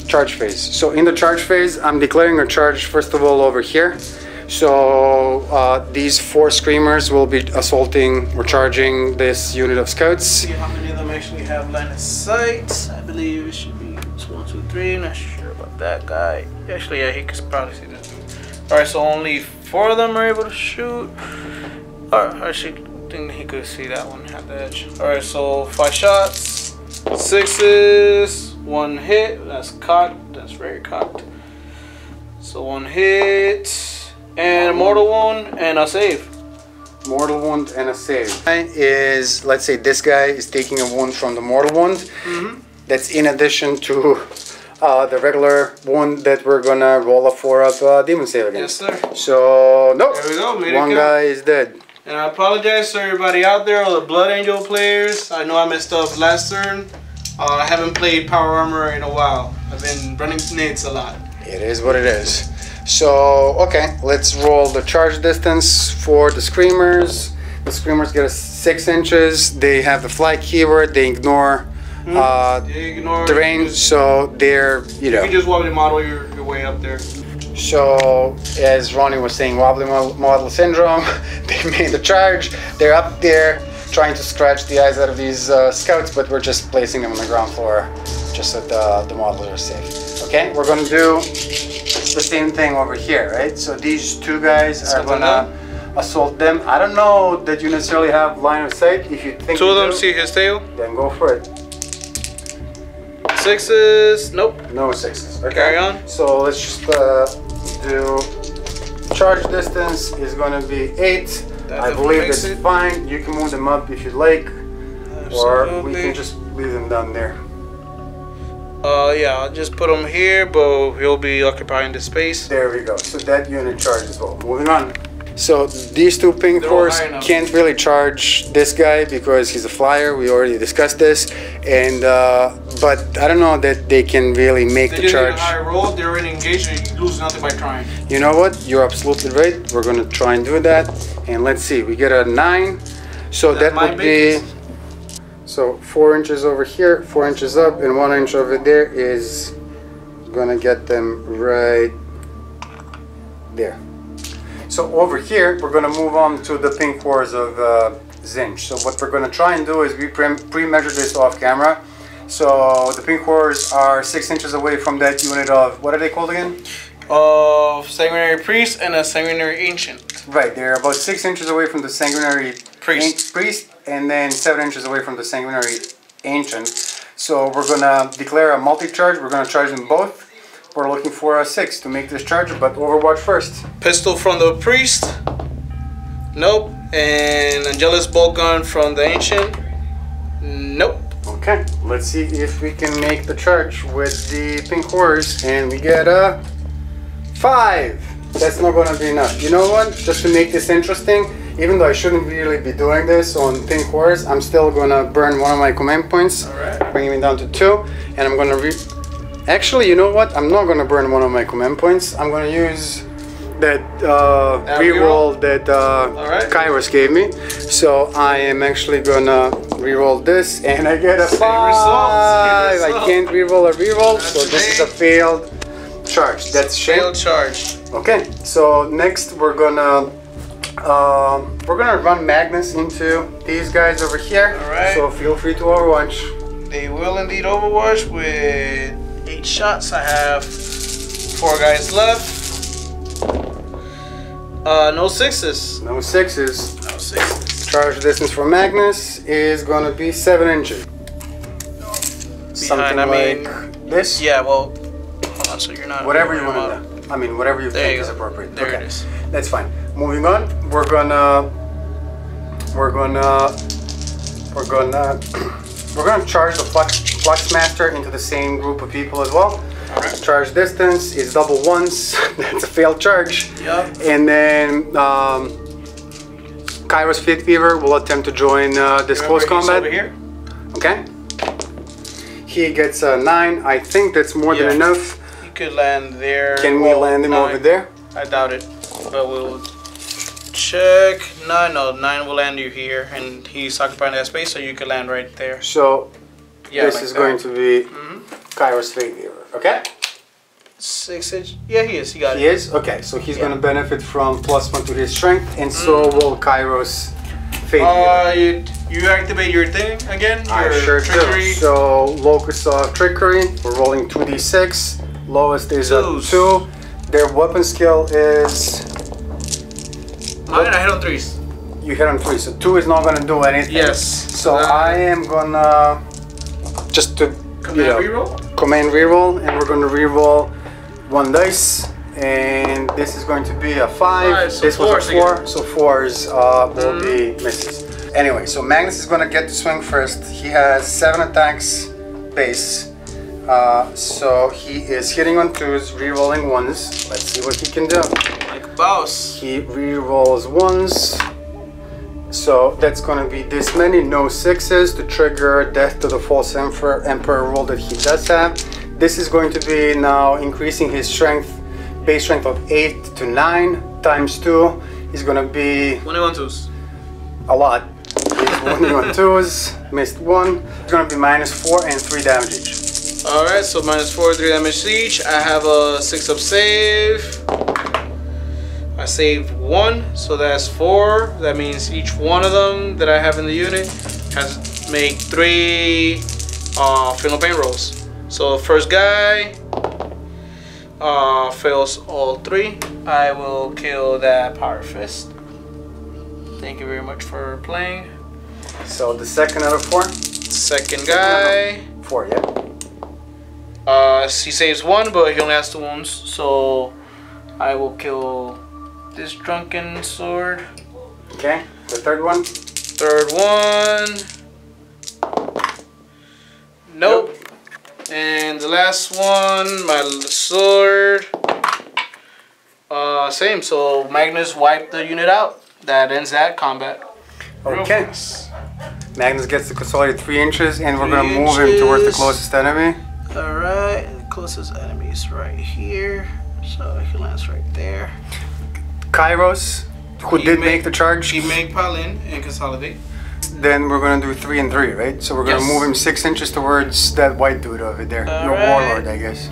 charge phase. So in the charge phase, I'm declaring a charge first of all over here. So these 4 screamers will be assaulting or charging this unit of scouts. See how many of them actually have line of sight. I believe it should be 1, 2, 3. Not sure about that guy. Actually, yeah, he could probably see this. Alright, so only 4 of them are able to shoot. Alright, I should think he could see that one have the edge. Alright, so 5 shots, 6s, 1 hit. That's cocked. That's very cocked. So 1 hit, and a mortal wound, and a save. Mortal wound and a save. Is, let's say this guy is taking a wound from the mortal wound. That's in addition to the regular one that we're gonna roll a 4-up demon save against. Yes, sir. So nope. There we go. One guy is dead. And I apologize to everybody out there, all the Blood Angel players. I know I messed up last turn. I haven't played Power Armor in a while. I've been running nades a lot. It is what it is. So okay, let's roll the charge distance for the screamers. The screamers get a 6 inches. They have the fly keyword. They ignore terrain, so they're, you know. You can just wobbly model your way up there. So, as Ronnie was saying, wobbly model syndrome, they made the charge. They're up there trying to scratch the eyes out of these scouts, but we're just placing them on the ground floor just so the models are safe. Okay, we're going to do the same thing over here, right? So these 2 guys are going to assault them. I don't know that you necessarily have line of sight. If you think 2 of them see his tail, then go for it. 6s, nope. No 6s. Okay. Carry on. So let's just do charge distance is going to be 8. I believe it's fine. You can move them up if you'd like. Absolutely. Or we can just leave them down there. Yeah, I'll just put him here, but he'll be occupying the space. There we go. So that unit charges as well. Moving on. So these 2 pink horse can't really charge this guy because he's a flyer. We already discussed this, and but I don't know that they can really make the charge. They high roll. They're already engaged. You lose nothing by trying. You know what? You're absolutely right. We're gonna try and do that, and let's see. We get a 9, so that would be. So 4 inches over here, 4 inches up, and 1 inch over there is gonna get them right there. So over here, we're gonna move on to the pink cores of Tzeentch. So what we're gonna try and do is we pre-measure this off camera. So the pink cores are 6 inches away from that unit of, what are they called again? Of Sanguinary Priest and a Sanguinary Ancient. Right, they're about 6 inches away from the Sanguinary Priest and then 7 inches away from the Sanguinary Ancient. So we're gonna declare a multi-charge. We're gonna charge them both. We're looking for a 6 to make this charge, but Overwatch first. Pistol from the Priest. Nope. And Angelus bolt gun from the Ancient. Nope. Okay, let's see if we can make the charge with the pink horse, and we get a 5. That's not gonna be enough. You know what? Just to make this interesting, even though I shouldn't really be doing this on pink horse, I'm still gonna burn 1 of my command points, bringing me down to 2, and I'm gonna actually, you know what? I'm not gonna burn 1 of my command points. I'm gonna use that reroll that Kairos gave me. So I am actually gonna reroll this, and I get a 5. I can't reroll a reroll, so this is a failed charge. That's failed charge. Okay, so next we're gonna run Magnus into these guys over here. Alright. So feel free to Overwatch. They will indeed Overwatch with 8 shots. I have 4 guys left. No 6s. No 6s. No 6s. Charge distance for Magnus is gonna be 7 inches. Behind, Something like this? Yeah, well, hold on, so you're not. Whatever you want to do. I mean, whatever you think is appropriate. There it is. That's fine. Moving on, we're gonna charge the Flux Master into the same group of people as well. All right. Charge distance is double once. That's a failed charge. Yep. And then Kairos Fleet Weaver will attempt to join this close combat. Over here. Okay. He gets a 9. I think that's more than enough. You could land there. Can we land him over there? I doubt it, but we'll check. No, 9 will land you here, and he's occupying that space, so you can land right there. So this is going to be Kairos Fleet Weaver. Okay. 6-inch. Yeah, he is. He got it. He is? Okay, so he's going to benefit from +1 to his strength, and so will Kairos Fleet Weaver. You activate your thing again? I sure do. So locus of trickery, we're rolling 2d6. Lowest is a 2. Their weapon skill is... Mine, I hit on 3s. You hit on 3, so 2 is not going to do anything. Yes. So I am gonna just to reroll? Command reroll, and we're gonna reroll 1 dice, and this is going to be a 5. So this was a 4, again. so 4s will be misses. Anyway, so Magnus is gonna get to swing first. He has 7 attacks base, so he is hitting on 2s, rerolling 1s. Let's see what he can do. Like a boss. He rerolls 1s. So that's going to be this many, no 6s to trigger Death to the False Emperor roll that he does have. This is going to be now increasing his strength, base strength of 8 to 9 times 2. He's going to be 1-2s. a lot. He's 1-2s, missed 1. It's going to be -4 and 3 damage each. Alright, so -4, 3 damage each. I have a 6-up save. I saved 1, so that's 4. That means each one of them that I have in the unit has to make 3 fatal pain rolls. So first guy fails all 3. I will kill that Power Fist. Thank you very much for playing. So the second out of 4? Second guy. 4, yeah. He saves 1, but he only has 2 wounds, so I will kill this drunken sword. Okay, the third one? Third one. Nope. And the last one, my sword. Same, so Magnus wiped the unit out. That ends that combat. Okay. Magnus gets to consolidate 3 inches, and we're going to move him towards the closest enemy. Alright, the closest enemy is right here. So he lands right there. Kairos, who did make the charge. He made Palin and consolidate. Then we're going to do 3 and 3, right? So we're going to move him 6 inches towards that white dude over there. Your warlord, I guess.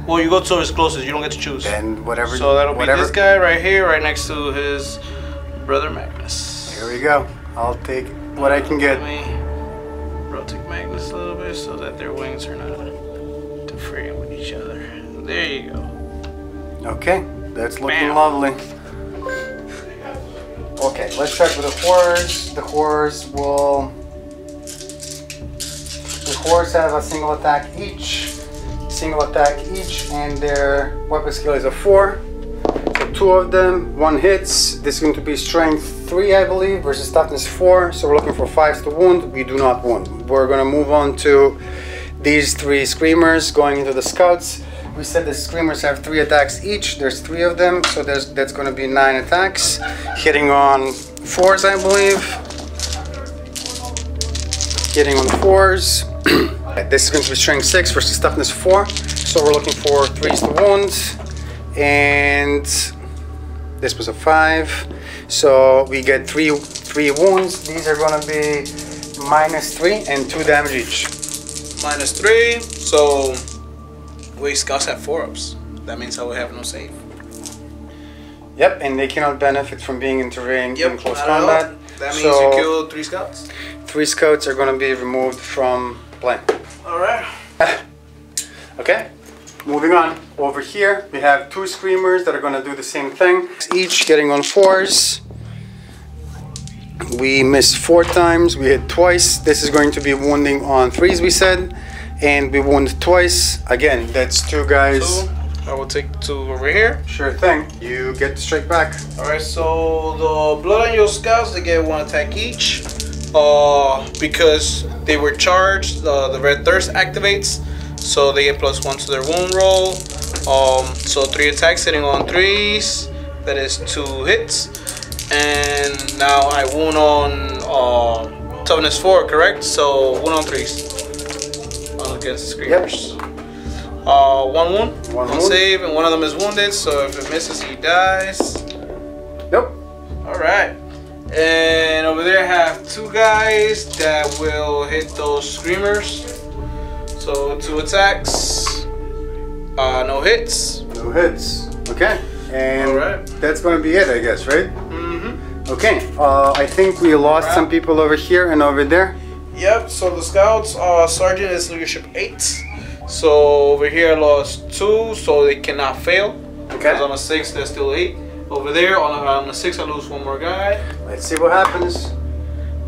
Well, you go towards closest, you don't get to choose. Then whatever. So that'll be this guy right here, right next to his brother Magnus. Here we go. I'll take what I can get. Let me rotate Magnus a little bit so that their wings are not interfering with each other. There you go. Okay, that's looking lovely. Okay, let's check with the horrors. The horrors will... The horrors have a single attack each. And their weapon skill is a 4. So 2 of them, 1 hits. This is going to be strength 3, I believe, versus toughness 4. So we're looking for 5s to wound. We do not wound. We're going to move on to these 3 screamers going into the scouts. We said the screamers have 3 attacks each. There's 3 of them, so that's going to be 9 attacks. Hitting on 4s, I believe. Hitting on 4s. This is going to be strength 6 versus toughness 4. So we're looking for 3s to wound. And this was a 5. So we get 3 wounds. These are going to be -3 and 2 damage each. -3. So we scouts have 4-ups. That means I will have no save. Yep, and they cannot benefit from being in terrain in close combat. That means you kill 3 scouts. 3 scouts are going to be removed from play. Alright. Okay, moving on. Over here, we have 2 screamers that are going to do the same thing. Each getting on 4s. We missed 4 times. We hit twice. This is going to be wounding on 3s, we said. And we wound twice. Again, that's 2 guys. I will take to over here. Sure thing. You get straight back. Alright, so the Blood Angel Scouts, they get 1 attack each. Because they were charged, the Red Thirst activates. So they get +1 to their wound roll. So 3 attacks hitting on 3s. That is 2 hits. And now I wound on toughness 4, correct? So wound on 3s. Against screamers. Yep. 1 wound, 1 wound. save, and one of them is wounded. So if it misses, he dies. Nope. All right. And over there I have 2 guys that will hit those screamers. So 2 attacks, no hits. No hits. Okay. And Alright. that's gonna be it, I guess, right? Mm-hmm. Okay. I think we lost some people over here and over there. Yep. So the scouts, sergeant is leadership 8. So over here I lost 2, so they cannot fail. Okay. Because on a 6 there's still 8. Over there on the 6 I lose 1 more guy. Let's see what happens.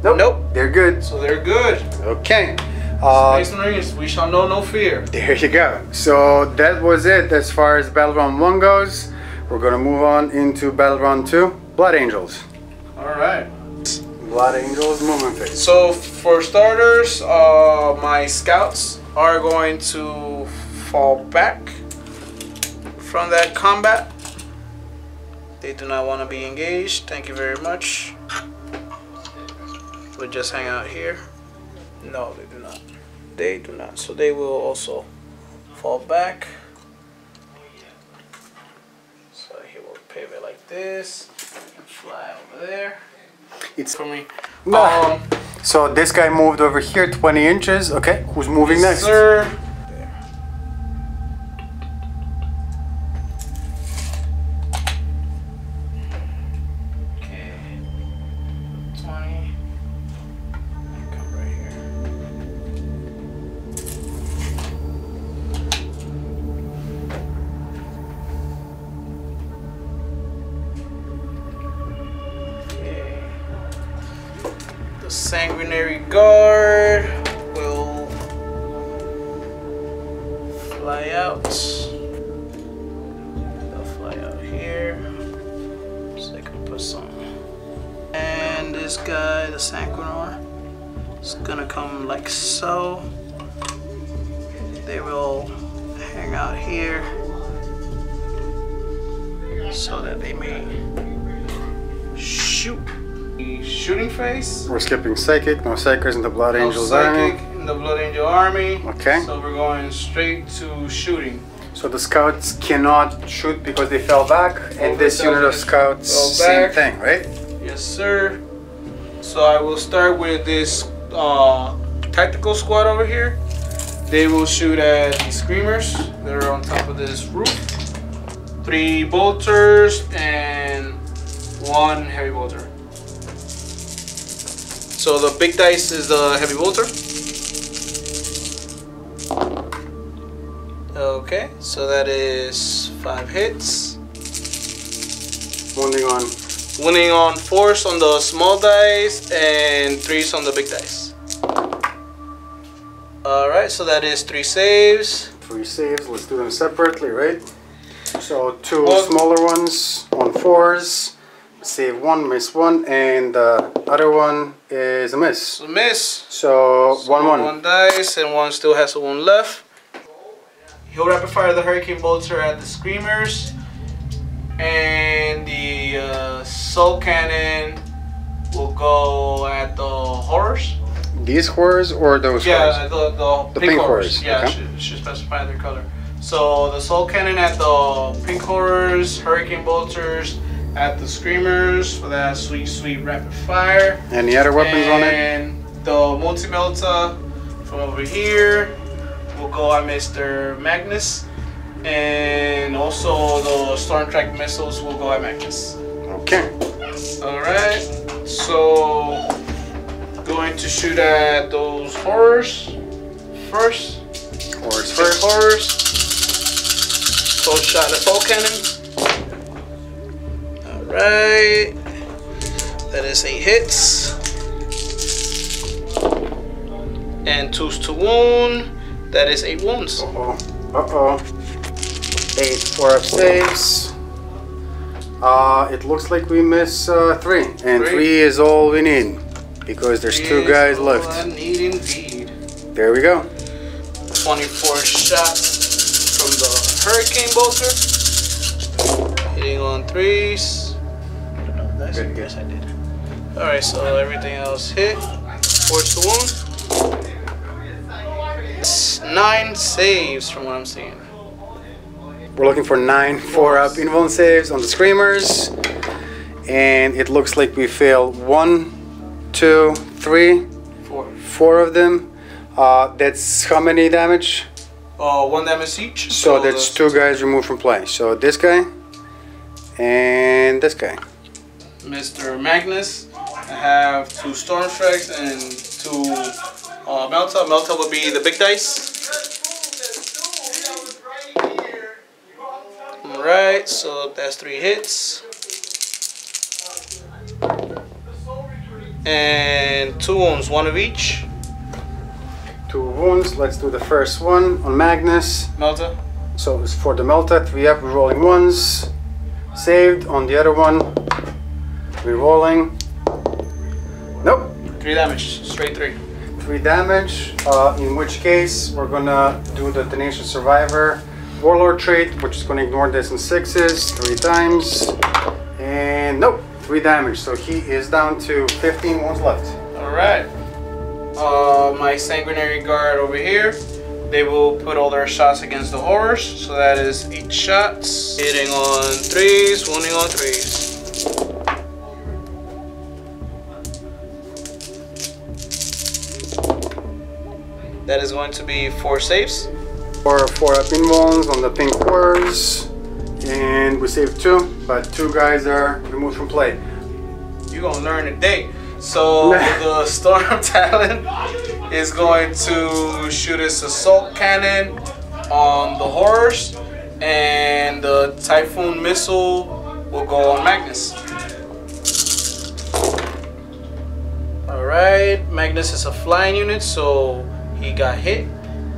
Nope. Nope. They're good. So they're good. Okay. Space Marines, we shall know no fear. There you go. So that was it as far as Battle Round 1 goes. We're gonna move on into Battle Round 2, Blood Angels. Alright. Blood Angels movement phase. So for starters, my scouts are going to fall back from that combat. They do not want to be engaged. Thank you very much. We'll just hang out here. No, they do not. They do not. So they will also fall back. So he will pivot like this and fly over there. It's For me. so this guy moved over here 20 inches. Okay, who's moving next? Sir. Okay. 20. Come right here. Okay. The Sanguinary Guard will fly out. They'll fly out here. So they can put some. And this guy, the Sanguinar, is gonna come like so. They will hang out here so that they may shoot. The shooting phase. We're skipping Psychic, no Psychers in the Blood No Angels Psychic army. in the Blood Angel army. Okay. So we're going straight to shooting. So the scouts cannot shoot because they fell back, and this unit of scouts, Fell same back. thing, right? Yes, sir. So I will start with this tactical squad over here. They will shoot at the screamers that are on top of this roof. 3 bolters and 1 heavy bolter. So the big dice is the heavy bolter. Okay, so that is 5 hits. Winning on 4s on the small dice and 3s on the big dice. Alright, so that is 3 saves. 3 saves, let's do them separately, right? So 2 Well- smaller ones on 4s, save 1, miss 1, and the other one is a miss. So miss. So 1-1. 1 dice and 1 still has a 1 left. He'll rapid fire the Hurricane Bolter at the Screamers. And the Soul Cannon will go at the Horrors. These horrors or those horrors? Yeah, the pink horrors. horrors, Yeah, okay. should specify their color. So the Soul Cannon at the pink horrors, Hurricane Bolters at the Screamers for that sweet, sweet rapid fire. Any other weapons on it? And the Multi-Melta from over here will go at Mr. Magnus. And also the Storm Track missiles will go at Magnus. Okay. Alright, so going to shoot at those horrors first. Horrors First first. horrors. So shot the Soul Cannon. Alright. That is 8 hits. And 2s to wound. That is 8 wounds. Uh-oh. Uh-oh. 8 4-up saves. It looks like we miss 3, and 3 is all we need because there's 2 guys left. I need indeed. There we go. 24 shots from the Hurricane Bolter. Hitting on 3s. I don't know if that's yes, I did. Alright, so everything else hit. Force the wound. 9 saves from what I'm seeing. We're looking for 9 4-up invuln saves on the Screamers. And it looks like we failed 1, 2, 3, 4 of them. That's how many damage? 1 damage each. So that's 2 guys removed from play. So this guy and this guy. Mr. Magnus, I have 2 Storm Strikes and 2 Melta. Melta will be the big dice. Alright, so that's 3 hits. And 2 wounds, 1 of each. 2 wounds. Let's do the first one on Magnus. Melta. So it's for the Melta, 3 up, rolling ones. Saved. On the other one, re-rolling. Nope. 3 damage, straight 3. 3 damage, in which case we're gonna do the Tenacious Survivor Warlord trait, which is gonna ignore this in 6s 3 times. And nope, 3 damage. So he is down to 15 wounds left. Alright. My Sanguinary Guard over here, they will put all their shots against the horrors. So that is 8 shots. Hitting on 3s, wounding on 3s. That is going to be 4 saves. 4 4-up invulns on the pink horrors. And we saved 2, but 2 guys are removed from play. You're gonna learn today. So the Storm Talon is going to shoot its assault cannon on the horrors, and the Typhoon missile will go on Magnus. Alright, Magnus is a flying unit, so he got hit.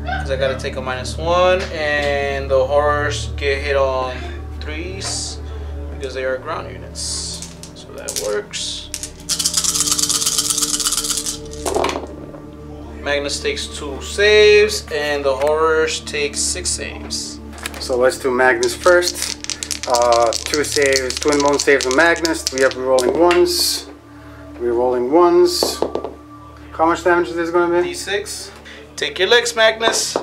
Because I gotta take a -1, and the horrors get hit on 3s because they are ground units. So that works. Magnus takes 2 saves, and the horrors take 6 saves. So let's do Magnus first. 2 saves, 2 invuln saves on Magnus. 3 up re-rolling ones. Re-rolling ones. How much damage is this gonna be? D6. Take your licks, Magnus.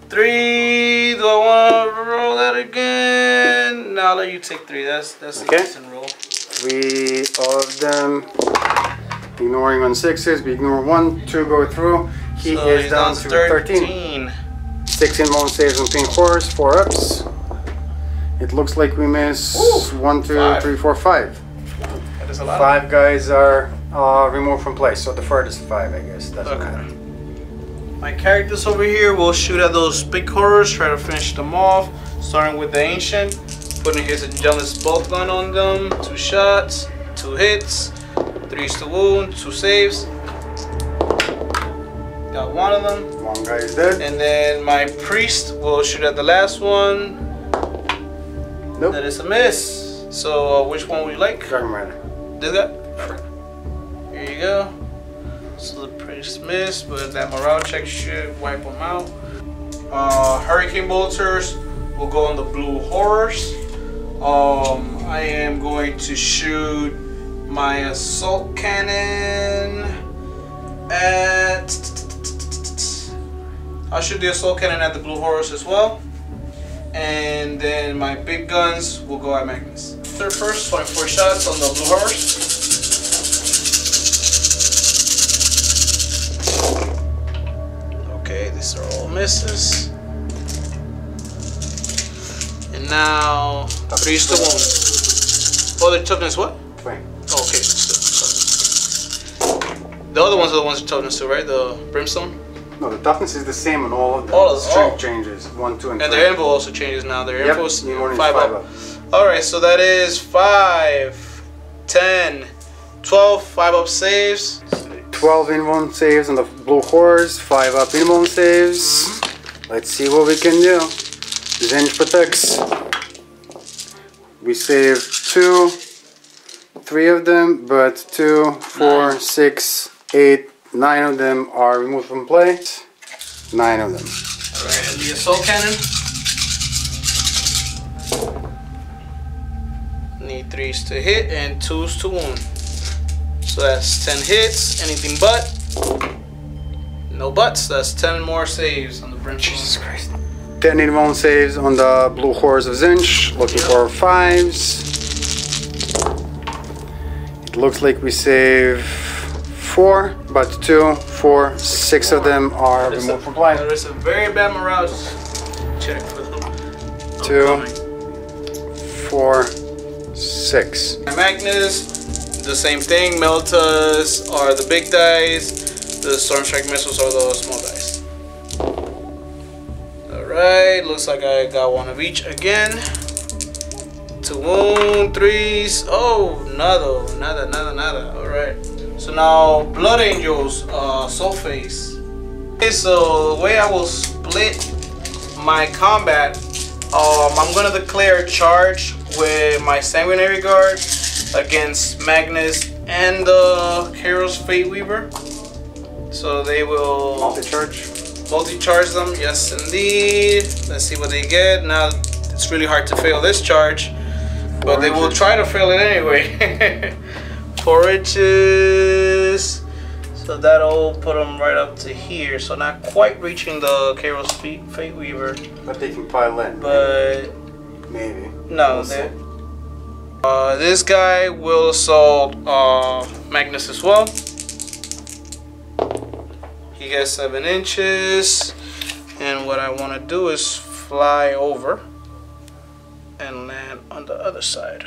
3. Do I want to roll that again? No, I'll let you take 3. That's okay. A decent roll. 3 of them. Ignoring on 6s, we ignore 1, 2 go through. He so is down to 13. 6 invuln saves on pink horrors, 4 ups. It looks like we miss 1, 2, 3, 4, 5. That is a lot. 5 guys are removed from play, so the furthest 5, I guess. Doesn't matter. My characters over here will shoot at those big horrors, try to finish them off, starting with the Ancient, putting his Jealous Bolt gun on them. 2 shots, 2 hits, 3s to wound, 2 saves. Got 1 of them. 1 guy is dead. And then my Priest will shoot at the last one. Nope. That is a miss. So which one would you like? Dragon Rider. This guy? Here you go. So the Priest missed, but that morale check should wipe them out. Hurricane Bolters will go on the blue horrors. I am going to shoot my assault cannon at... I'll shoot the assault cannon at the blue horrors as well. And then my big guns will go at Magnus. First, 24 shots on the blue horrors. Okay, these are all misses. And now 3s to wound. Oh, the toughness what? 20. Oh, okay. The other ones are the ones with toughness too, right? The brimstone? No, the toughness is the same on all of them. All of them. Strength changes. 1, 2, and 3. And their info also changes now. Their info is 5 up. up. Alright, so that is 5, 10, 12, 5 up saves. 12 invuln saves on the blue horrors, 5 up invuln saves. Let's see what we can do. Tzeentch protects. We save 2, 3 of them, but 2, 4, 6, 8, 9 of them are removed from play. 9 of them. Alright, and the assault cannon. Need 3s to hit and 2s to wound. So that's 10 hits. Anything but. No buts. That's 10 more saves on the Brimstone. Jesus Christ. 10 in 1 saves on the Blue Horse of Tzeentch. Looking for 5s. It looks like we save 4, but 2, 4, 6 of them are removed from play. There is a very bad morale check for them. 2, 4, 6. Magnus, the same thing. Meltas are the big dice. The Storm Strike missiles are the small dice. Alright, looks like I got 1 of each again. 2 wound, 3s. Oh, nada. Alright. So now, Blood Angels, Soul Face. Okay, so the way I will split my combat, I'm gonna declare a charge with my Sanguinary Guard against Magnus and the Hero's Fate Weaver. So they will multi-charge them, yes indeed. Let's see what they get. Now it's really hard to fail this charge, but they will try to fail it anyway. 4 inches. So that'll put them right up to here. So not quite reaching the Hero's Fate Weaver. But they can pile in. But maybe. No, this guy will assault Magnus as well. He gets 7 inches, and what I want to do is fly over and land on the other side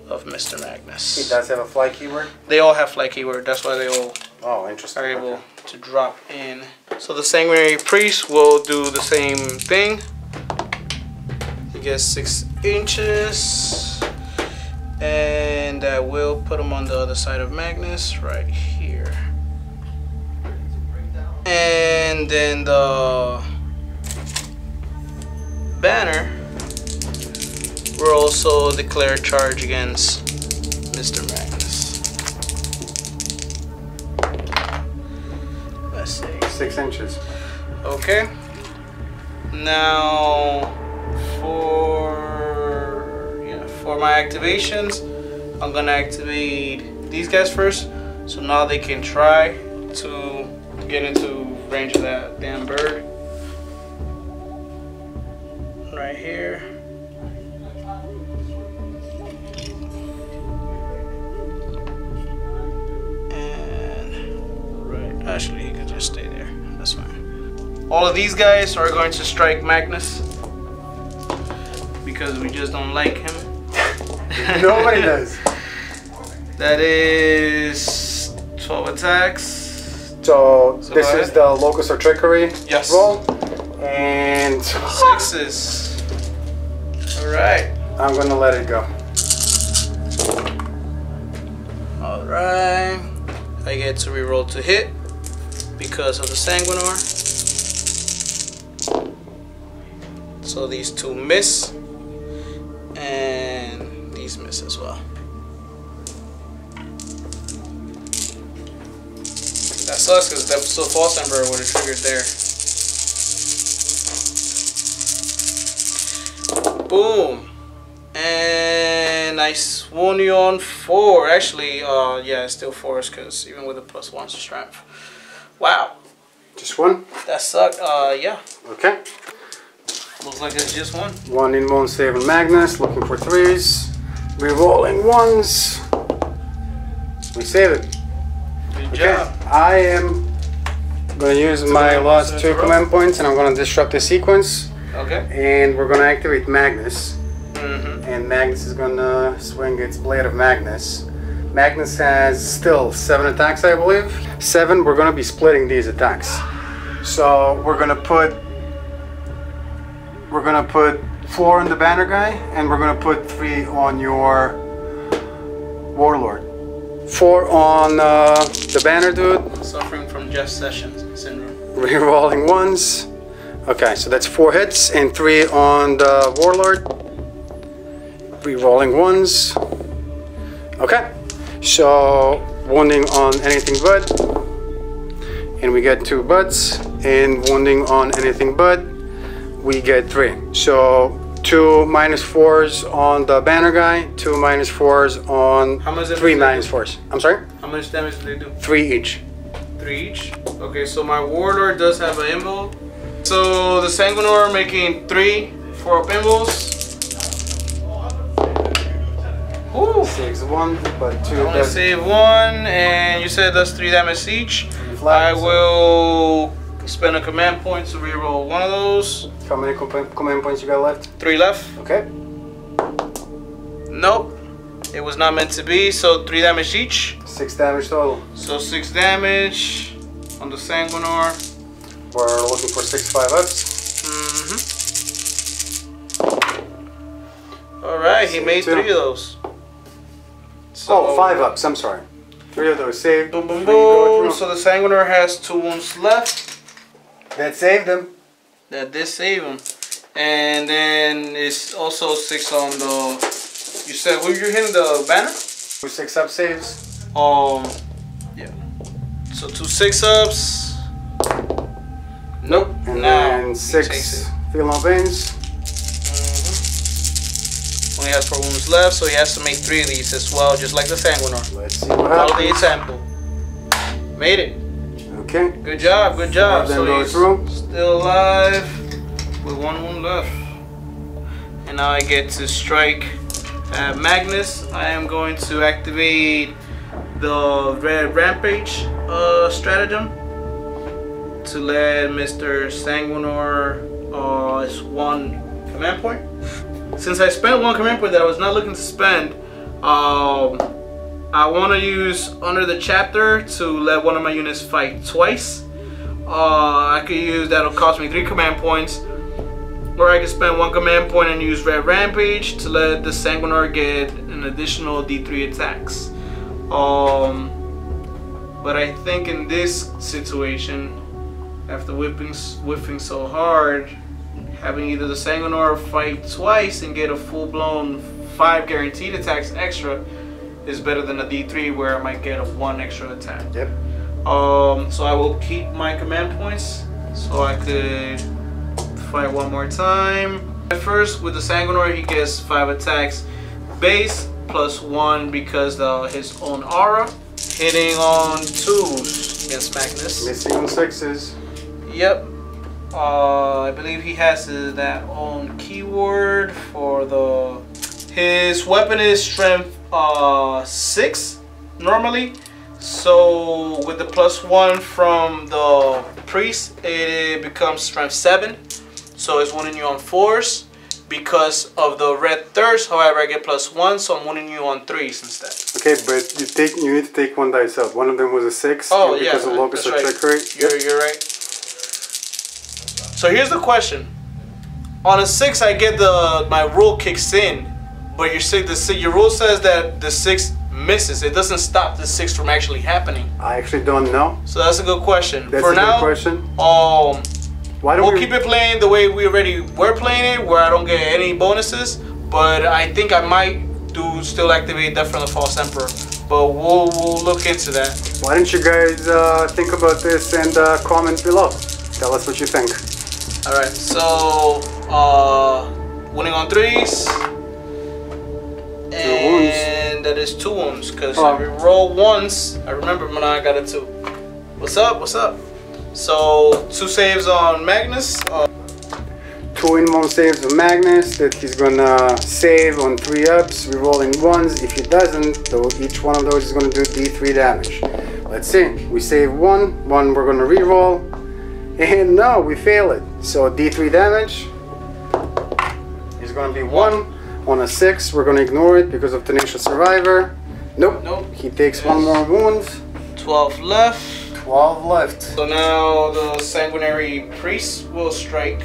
of Mr. Magnus. He does have a fly keyword? They all have fly keyword, that's why they all interesting. are able to drop in. So the Sanguinary Priest will do the same thing. He gets 6 inches, and that will put him on the other side of Magnus, right here. And then the banner will also declare charge against Mr. Magnus. Let's see. 6 inches. Okay. Now for my activations, I'm gonna activate these guys first. So now they can try to get into range of that damn bird right here. And right, actually he could just stay there, that's fine. All of these guys are going to strike Magnus because we just don't like him. Nobody does. That is 12 attacks. So this is the Locus or Trickery roll. And 6s. Alright. I'm gonna let it go. Alright. I get to reroll to hit because of the Sanguinar. So these 2 miss. And these miss as well. That sucks because the False Emperor would have triggered there. Boom. And I swoon you on 4. Actually, yeah, it's still 4s because even with the +1 strength. Wow. Just 1? That sucked. Yeah. Okay. Looks like it's just 1. 1 in 1 save on Magnus. Looking for 3s. Rerolling 1s. We save it. Good job. I am going to use my last 2 command points, and I'm going to disrupt the sequence. Okay. And we're going to activate Magnus. And Magnus is going to swing its Blade of Magnus. Magnus has still 7 attacks, I believe. 7, we're going to be splitting these attacks. So we're going to put 4 on the banner guy, and we're going to put 3 on your Warlord. 4 on the banner dude. Suffering from Jeff Sessions syndrome. Rerolling 1s. Okay, so that's 4 hits and 3 on the Warlord. Re-rolling ones. Okay, so wounding on anything but. And we get 2 buds. And wounding on anything but, we get 3. So 2 -4s on the banner guy, 2 -4s on 3 -4s. I'm sorry? How much damage do they do? 3 each. 3 each? Okay, so my Warlord does have an invul. So the Sanguinor making 3 4-up invuls. Ooh. Saves 1, but 2 I only does. save 1, and you said that's 3 damage each. I will spend a command point to reroll one of those. How many command points you got left? 3 left. Okay. Nope. It was not meant to be, so 3 damage each. 6 damage total. So 6 damage on the Sanguinor. We're looking for 6 5-ups. Alright, he made 3 of those. So, 5-ups, I'm sorry. 3 of those saved. Boom, boom, boom. So the Sanguinor has 2 wounds left. That saved him. That did save him. And then it's also 6 on the... You said, who you're hitting, the banner? 2 6-up saves. Yeah. So 2 6-ups. Nope. And now then 6 Feel No Pains. Only has 4 wounds left, so he has to make 3 of these as well, just like the Sanguinor. Let's see what Follow the happens. example. Made it. Okay. Good job, good job. Then So go he's through. still alive with 1 wound left. And now I get to strike at Magnus. I am going to activate the Red Rampage stratagem to let Mr. Sanguinor his 1 command point. Since I spent 1 command point that I was not looking to spend, I want to use Under the Chapter to let one of my units fight twice. I could use, that'll cost me 3 command points. Or I could spend 1 command point and use Red Rampage to let the Sanguinor get an additional D3 attacks. But I think in this situation, after whiffing so hard, having either the Sanguinor fight twice and get a full-blown 5 guaranteed attacks extra is better than a D3 where I might get a 1 extra attack. Yep. So I will keep my command points so I could fight 1 more time. At first, with the Sanguinor, he gets 5 attacks base plus 1 because of his own aura. Hitting on 2s against Magnus. Missing on 6s. Yep. I believe he has that own keyword for the... His weapon is strength 6 normally. So with the +1 from the priest, it becomes strength 7. So it's wounding you on 4s. Because of the red thirst, however, I get +1, so I'm wounding you on 3s instead. Okay, but you need to take 1 dice out. One of them was a 6. Oh, because yeah, of locus that's or right. trickery. You're right. So here's the question: on a 6, I get my rule kicks in, but your rule says that the 6 misses. It doesn't stop the 6 from actually happening. I actually don't know. So that's a good question. That's For a now, good question. Why don't we'll keep it playing the way we already were playing it, where I don't get any bonuses. But I think I might still activate Death from the False Emperor. But we'll look into that. Why don't you guys think about this and comment below? Tell us what you think. Alright, so winning on 3s. And that is 2 wounds. Because I roll once. I remember when I got a 2. What's up? What's up? So 2 saves on Magnus. 2 in-1 saves of Magnus that he's gonna save on 3-ups, rerolling 1s. If he doesn't, though, each one of those is gonna do D3 damage. Let's see. We save 1 we're gonna reroll, and no, we fail it. So D3 damage is gonna be 1 on a 6. We're gonna ignore it because of Tenacious Survivor. Nope. He takes 1 more wound. 12 left. 12 left. So now the Sanguinary Priest will strike.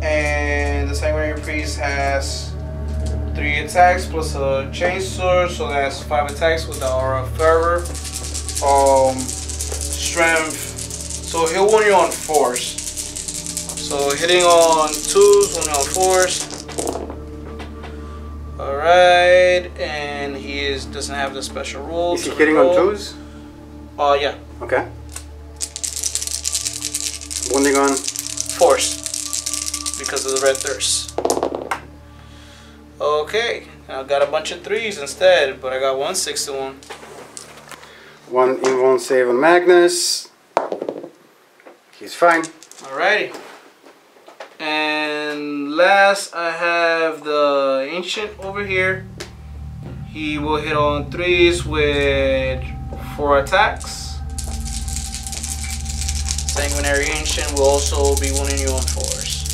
And the Sanguinary Priest has 3 attacks plus a Chainsword, so that's 5 attacks with the Aura of Fervor. Strength, so he'll wound you on 4s. So hitting on 2s, only on 4s. Alright, and he doesn't have the special rule. Is he hitting on 2s? Yeah. Okay. Wounding on 4s because of the red thirst. Okay, I got a bunch of 3s instead, but I got 1 6-1. 1 invuln save on Magnus. He's fine. Alrighty. And last I have the Ancient over here. He will hit on 3s with 4 attacks. Sanguinary Ancient will also be wounding you on 4s.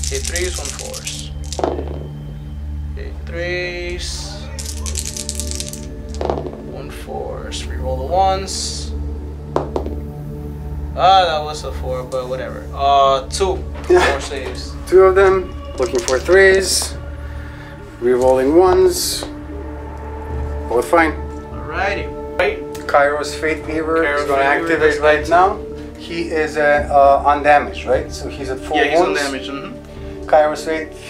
Hit 3s on 4s. Hit 3s. 1 4s. Reroll the 1s. That was a 4, but whatever. 2 more saves. 2 of them. Looking for 3s. Rerolling 1s. Both fine. Alrighty. Right. Kairos Fate Weaver is going to Fate Weaver, activate right now. He is undamaged, right? So he's at 4 Yeah, he's wounds. undamaged. Kairos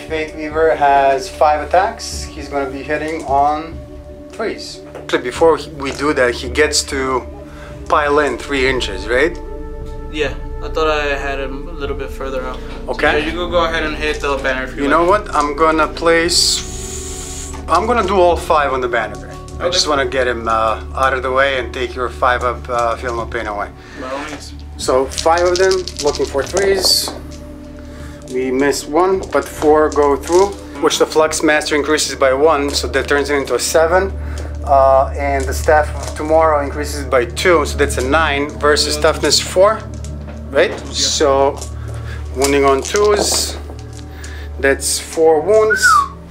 Fate Weaver has 5 attacks. He's going to be hitting on 3s. Actually, before we do that, he gets to pile in 3 inches, right? Yeah, I thought I had him a little bit further out. Okay. So yeah, you can go ahead and hit the banner if you You know what? I'm gonna do all 5 on the banner. I just want to get him out of the way and take your 5 up Feel No Pain away. By all means. So 5 of them looking for 3s. We missed 1, but 4 go through, which the Flux Master increases by 1, so that turns it into a 7. And the Staff of Tomorrow increases by 2, so that's a 9 versus toughness 4, right? Yeah. So wounding on 2s, that's 4 wounds.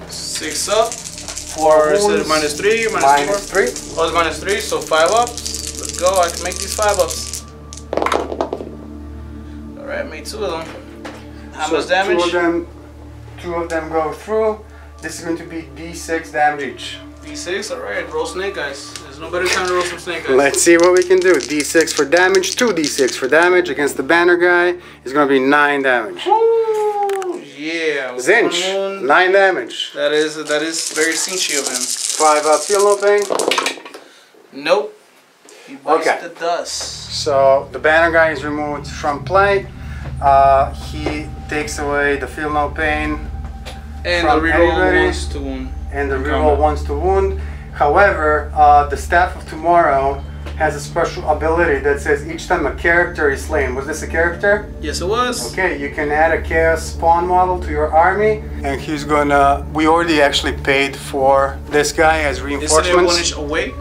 6 up. 4 is wounds. minus 3, -3. Oh, it's minus 3, so 5 ups. Let's go, I can make these 5 ups. Alright, made 2 of them. How much damage? 2 of them go through. This is going to be D6 damage each. D6, alright, roll snake eyes. There's no better time to roll some snake eyes. Let's see what we can do. D6 for damage, 2d6 for damage against the banner guy. It's going to be 9 damage. Ooh, yeah. Tzeentch, 9 damage. That is very cinchy of him. 5 up, Feel No Pain. Nope. He bites Okay. the dust. So the banner guy is removed from play. He takes away the Feel No Pain And from the reroll anybody. wants to wound. And the reroll wants to wound. However, the Staff of Tomorrow has a special ability that says each time a character is slain. Was this a character? Yes, it was. Okay, you can add a Chaos Spawn model to your army. And he's gonna... We already actually paid for this guy as Isn't it reinforcements. 1 inch away?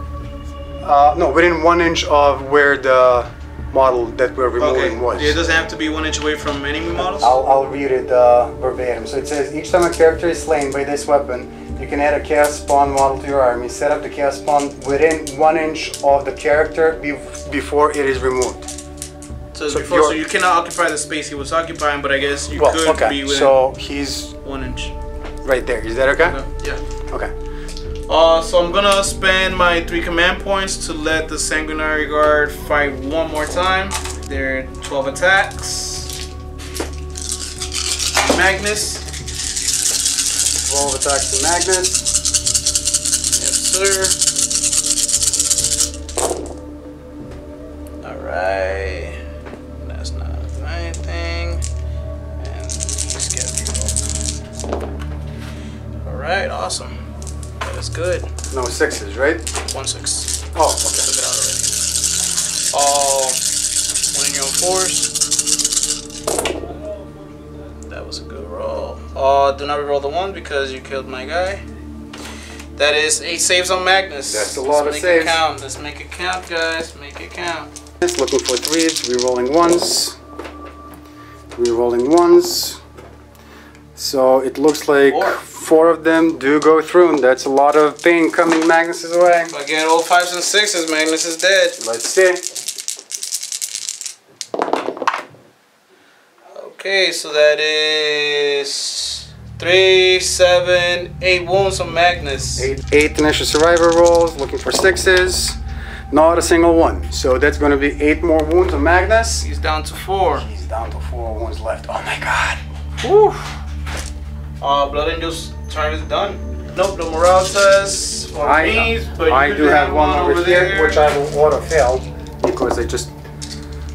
No, within 1 inch of where the model that we're removing was. It doesn't have to be 1 inch away from enemy models? I'll read it verbatim. So it says, each time a character is slain by this weapon, you can add a Chaos Spawn model to your army. Set up the Chaos Spawn within 1 inch of the character before it is removed. So, so you cannot occupy the space he was occupying, but I guess you could be within so he's 1 inch. right there. Is that okay? Yeah. Okay. So I'm gonna spend my 3 command points to let the Sanguinary Guard fight 1 more time. They're 12 attacks. Magnus. 12 attacks to Magnus. Yes, sir. Alright. That's not my thing. And these get rerolled. Alright, awesome. That is good. No 6s, right? 1 6. Oh, Took okay. it out already. 1 in your own 4s. That was a good roll. Do not reroll the 1 because you killed my guy. That is 8 saves on Magnus. That's a lot of Let's saves. make it count. Let's make it count, guys. Make it count. Looking for 3s, rerolling 1s. Rerolling 1s. So it looks like 4 of them do go through, and that's a lot of pain coming Magnus's way. If I get all 5s and 6s, Magnus is dead. Let's see. Okay, so that is 3, 7, 8 wounds on Magnus. 8 initial survivor rolls, looking for 6s. Not a single one. So that's going to be 8 more wounds on Magnus. He's down to 4. He's down to 4 wounds left. Oh my god. Whew. Blood Angel's turn is done. Nope, no morale test for me. But I do have one over here, which I will auto fail because I just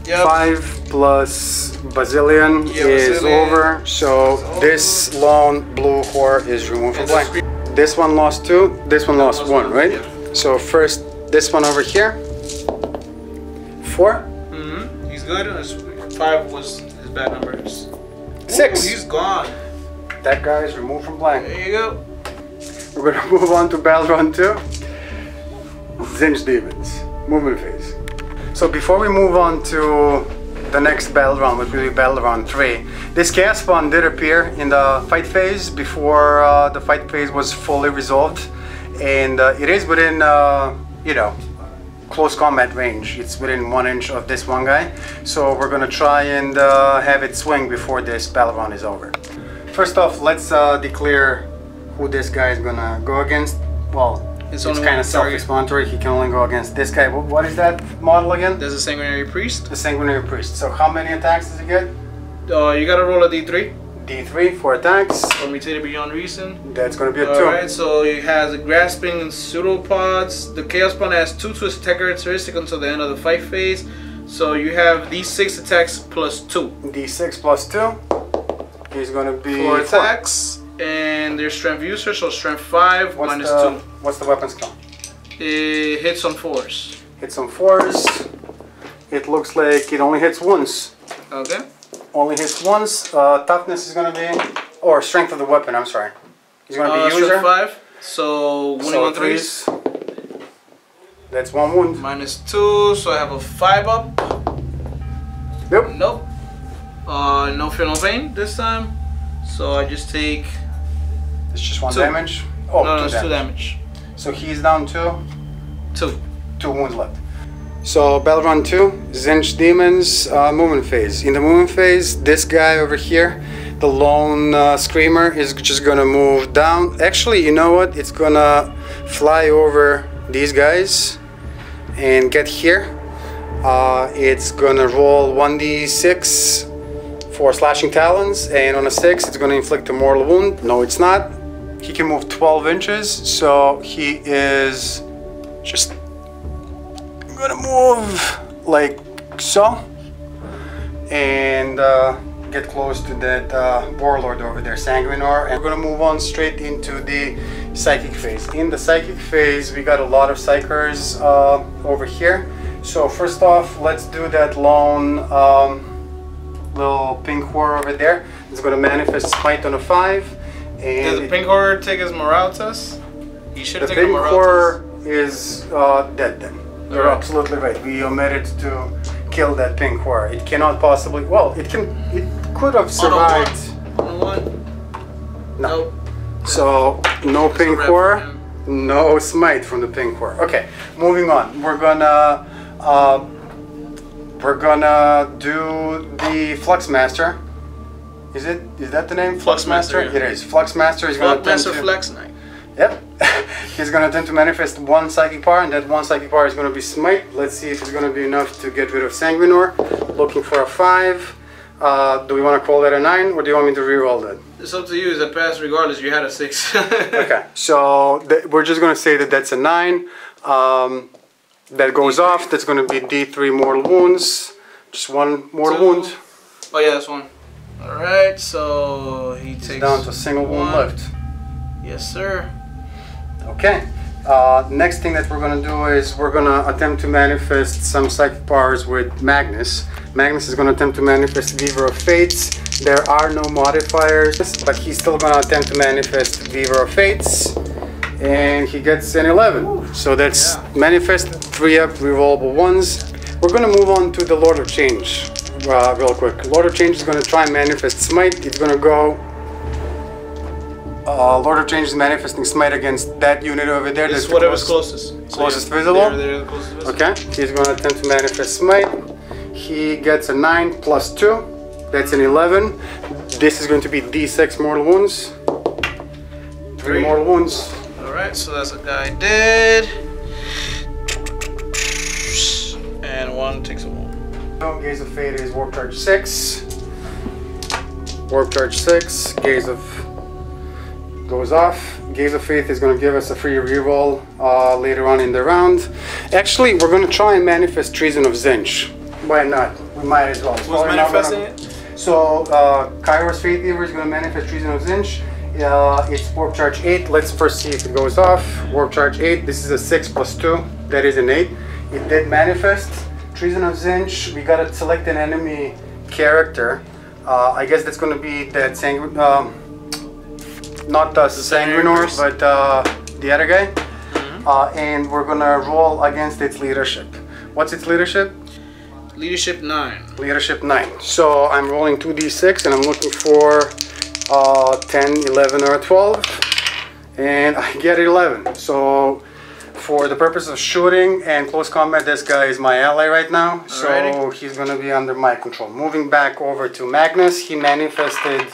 5 plus Basilian is over. So this lone blue whore is removed from blank. This one lost 2. This one lost 1, right? Yeah. So first this one over here. 4. He's good. 5 was his bad numbers. 6. Ooh, he's gone. That guy is removed from blank. There you go. We're gonna move on to Battle Round 2. Tzeentch Daemons. Movement phase. So before we move on to the next battle round, which will be Battle Round 3, this chaos spawn did appear in the fight phase before the fight phase was fully resolved. And it is within, you know, close combat range. It's within 1 inch of this one guy. So we're gonna try and have it swing before this battle round is over. First off, let's declare who this guy is gonna go against. Well, it's kind of self-explanatory. He can only go against this guy. What is that model again? There's a Sanguinary Priest. The Sanguinary Priest. So how many attacks does he get? You gotta roll a D3. D3 for attacks. Or mutated beyond reason. That's gonna be a 2. Alright, so he has a grasping and pseudopods. The Chaos Spawn has 2 to his attack characteristic until the end of the fight phase. So you have these 6 attacks plus 2. D6 plus 2. He's gonna be 4 attacks. And their strength user, so strength 5 minus 2. What's the weapon skill? It hits on 4s. Hits on 4s. It looks like it only hits once. Okay. Only hits once. Toughness is gonna be, or strength of the weapon. I'm sorry. He's gonna be user. Strength 5. So wounding on 3s. That's 1 wound. Minus 2. So I have a 5 up. Nope. Nope. No fear, no pain this time. So I just take. It's just 1 2 damage. Oh, no, 2 it's 2 damage. So he's down to 2. 2 wounds left. So Battle Round 2, Tzeentch Daemons movement phase. In the movement phase, this guy over here, the lone screamer, is just gonna move down. Actually, you know what? It's gonna fly over these guys and get here. It's gonna roll 1d6 for slashing talons, and on a 6, it's gonna inflict a mortal wound. No, it's not. He can move 12 inches, so he is just gonna move like so and get close to that warlord over there, Sanguinor, and we're gonna move on straight into the psychic phase. In the psychic phase, we got a lot of psychers over here. So first off, let's do that lone little pink horror over there. It's gonna manifest smite on a 5. And does the pink horror take his morale test? He should take a morale test. The pink horror is dead then. You're absolutely right. We omitted to kill that pink horror. It cannot possibly. Well, it could have survived. On a 1. No. Nope. So no pink horror, no smite from the pink horror. Okay, moving on. We're gonna do the Fluxmaster. Is that the name? Fluxmaster. Yeah. It is. Fluxmaster is gonna Fluxmaster Flex Knight. Yep. He's gonna attempt to manifest 1 psychic power, and that 1 psychic power is gonna be smite. Let's see if it's gonna be enough to get rid of Sanguinor. Looking for a 5. Do we want to call that a 9, or do you want me to re-roll that? It's up to you. It's a pass regardless. You had a 6. Okay, so we're just gonna say that that's a 9. That goes off. That's gonna be D3 mortal wounds. Just 1 mortal wound. Oh yeah, that's 1. All right, so he takes down to a single wound left. Yes, sir. Okay. Next thing that we're gonna do is we're gonna attempt to manifest some psychic powers with Magnus. Magnus is gonna attempt to manifest Weaver of Fates. There are no modifiers, but he's still gonna attempt to manifest Weaver of Fates, and he gets an 11. Ooh, so that's manifest 3 up rerollable ones. We're gonna move on to the Lord of Change real quick. Lord of Change is gonna try and manifest Smite. It's gonna go. Lord of Change is manifesting Smite against that unit over there. It's whatever's closest. Closest visible? They're the closest visible. Okay, he's going to attempt to manifest Smite. He gets a 9 plus 2. That's an 11. This is going to be D6 mortal wounds. 3 mortal wounds. Alright, so that's a guy dead. take some more. Gaze of Fate is Warp Charge 6. Warp Charge 6. Gaze of goes off. Gaze of Faith is going to give us a free reroll later on in the round. Actually, we're going to try and manifest Treason of Tzeentch. Why not? We might as well. What's manifesting it? So, Kairos Faith Weaver is going to manifest Treason of Tzeentch. It's Warp Charge 8. Let's first see if it goes off. Warp Charge 8. This is a 6 plus 2. That is an 8. It did manifest. Treason of Tzeentch. We got to select an enemy character. I guess that's going to be that not the Sanguinor, but the other guy. And we're going to roll against its leadership. What's its leadership? Leadership 9. Leadership 9. So I'm rolling 2d6 and I'm looking for 10, 11, or 12. And I get 11. So for the purpose of shooting and close combat, this guy is my ally right now. So he's going to be under my control. Moving back over to Magnus, he manifested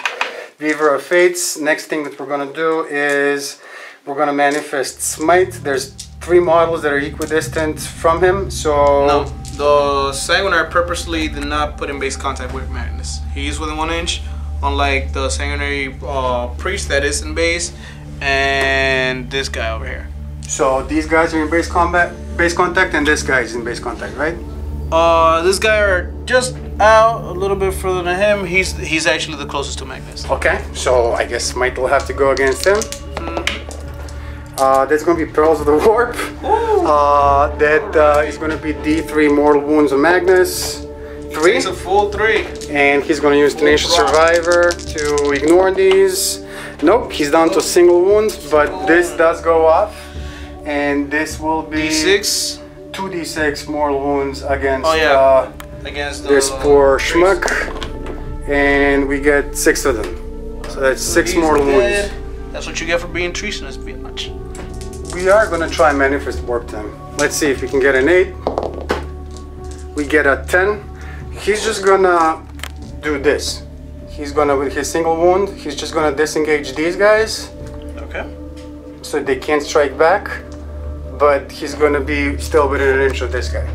Weaver of Fates. Next thing that we're going to do is we're going to manifest Smite. There's 3 models that are equidistant from him. So no, the Sanguinary purposely did not put in base contact with Magnus. He's within 1 inch, unlike the Sanguinary priest that is in base, and this guy over here. So these guys are in base contact, and this guy is in base contact, right? This guy are just out a little bit further than him. He's actually the closest to Magnus. Okay, so I guess Smite will have to go against him. That's going to be Pearls of the Warp. That is going to be D3 Mortal Wounds on Magnus. 3. It's a full 3. And he's going to use Tenacious Survivor to ignore these. Nope, he's down to a single wound, but this does go off. And this will be D6. 2d6 mortal wounds against against this poor schmuck. And we get 6 of them. So that's 6 mortal wounds. That's what you get for being treasonous, bitch. We are going to try manifest warp time. Let's see if we can get an 8. We get a 10. He's just going to do this. He's going to, with his single wound, he's just going to disengage these guys. Okay. So they can't strike back. But he's going to be still within 1 inch of this guy.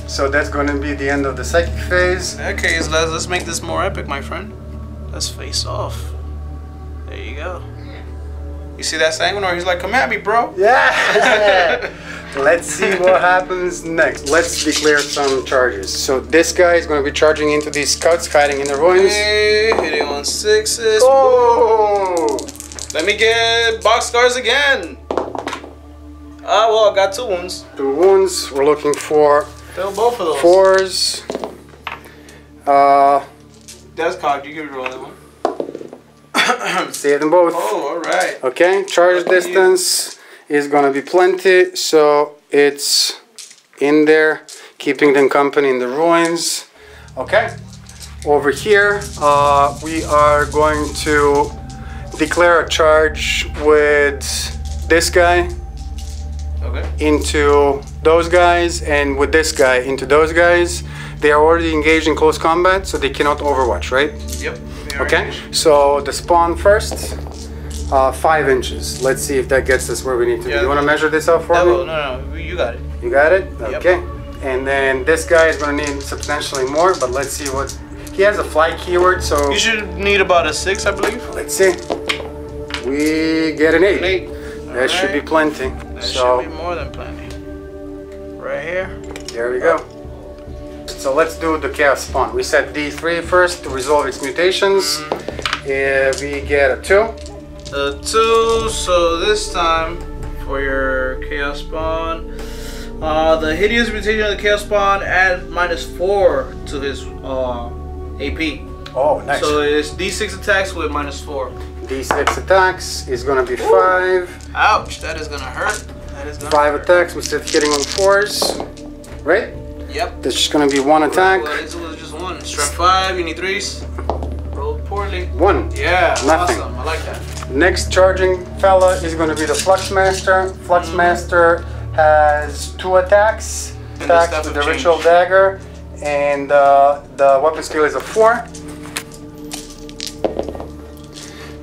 So that's going to be the end of the psychic phase. Okay, so let's make this more epic, my friend. Let's face off. There you go. You see that Sanguinor? He's like, come at me, bro. Yeah. Let's see what happens next. Let's declare some charges. So this guy is going to be charging into these scouts hiding in the ruins. Hey, hitting on 6s. Oh! Let me get box scars again. Well, I got 2 wounds. 2 wounds. We're looking for Fill both of those. 4s. That's cocked. You can roll that one. Save them both. Oh, alright. Okay, charge distance is gonna be plenty, so it's in there, keeping them company in the ruins. Okay, over here we are going to declare a charge with this guy into those guys, and with this guy into those guys. They are already engaged in close combat, so they cannot overwatch, right? Yep. Okay, so the spawn first, 5 inches. Let's see if that gets us where we need to be. You want to measure this out for me? No, you got it. You got it? Okay. Yep. And then this guy is going to need substantially more, but let's see what... He has a fly keyword, so... You should need about a 6, I believe. Let's see. We get an 8. An 8. That should be plenty. That should be more than plenty. Right here. There we go. So let's do the chaos spawn. We set D3 first to resolve its mutations. We get a 2. A 2. So this time for your chaos spawn, the hideous mutation of the chaos spawn add -4 to his AP. Oh, nice. So it's D6 attacks with -4. D6 attacks is gonna be 5. Ouch! That is gonna hurt. That is gonna 5 hurt. attacks. We start hitting on 4s, right? Yep. That's just gonna be 1 attack. Well, this was just 1. Strap 5. You need 3s. Rolled poorly. 1. Yeah. Nothing. Awesome. I like that. Next charging fella is gonna be the Fluxmaster. Fluxmaster has 2 attacks. Attacks with the Ritual Dagger, and the weapon skill is a 4.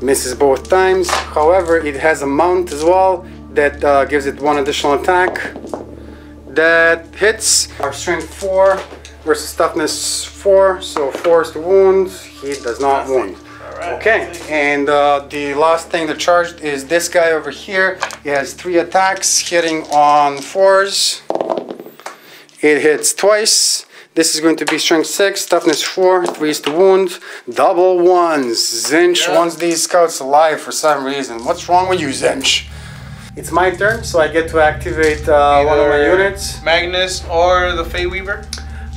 Misses both times. However, it has a mount as well that gives it 1 additional attack. That hits. Our strength 4 versus toughness 4, so 4 is to wound. He does not wound. Okay, and the last thing to charge is this guy over here. He has 3 attacks hitting on 4s. It hits twice. This is going to be strength 6, toughness 4, 3 is to wound, double 1s. Tzeentch wants these scouts alive for some reason. What's wrong with you, Tzeentch? It's my turn, so I get to activate one of my units. Magnus or the Fey Weaver.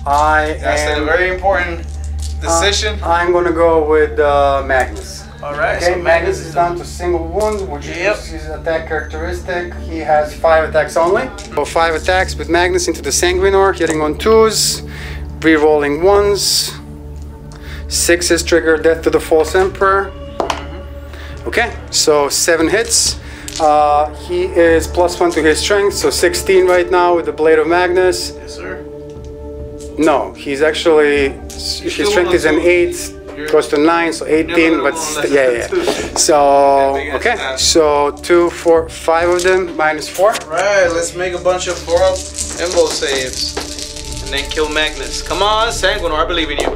That's a very important decision. I'm going to go with Magnus. Alright, okay, so Magnus is down to single wound, which is his attack characteristic. He has 5 attacks only. So 5 attacks with Magnus into the Sanguinor, hitting on 2s, re-rolling 1s. 6s trigger death to the False Emperor. Okay, so 7 hits. He is +1 to his strength, so 16 right now with the Blade of Magnus. Yes, sir. No, he's actually, his strength is an 8. Goes to 9, so 18, but yeah. So, okay, so 2, 4, 5 of them, -4. Right, let's make a bunch of 4-up Embo saves. And then kill Magnus. Come on, Sanguinor, I believe in you.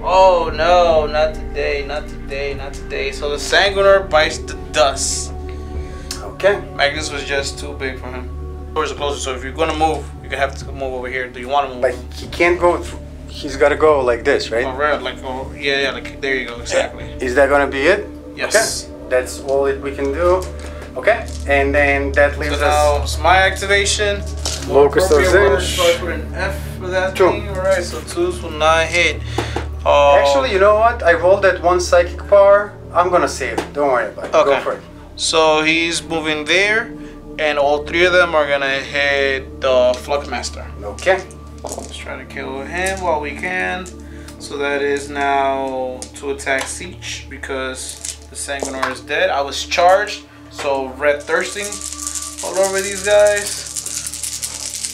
Oh no, not today, not today, not today. So the Sanguinor bites the dust. Okay. Magnus was just too big for him. Doors are closer, so if you're gonna move, you're gonna have to move over here. Do you want to move? But he can't go through. He's got to go like this, right? Oh, right, like, oh, yeah, like, there you go, exactly. Is that going to be it? Yes. Okay. That's all we can do. Okay, and then that leaves us... So now, it's my activation. Locust of Tzeentch. So I put an F for that 2. thing. Alright, so 2s will not hit. Actually, you know what? I rolled that 1 psychic power. I'm going to save it. Don't worry about it. Okay. Go for it. So he's moving there, and all 3 of them are going to hit the Fluxmaster. Okay. Let's try to kill him while we can. So that is now to attack Tzeentch because the Sanguinor is dead. I was charged, so red thirsting all over these guys.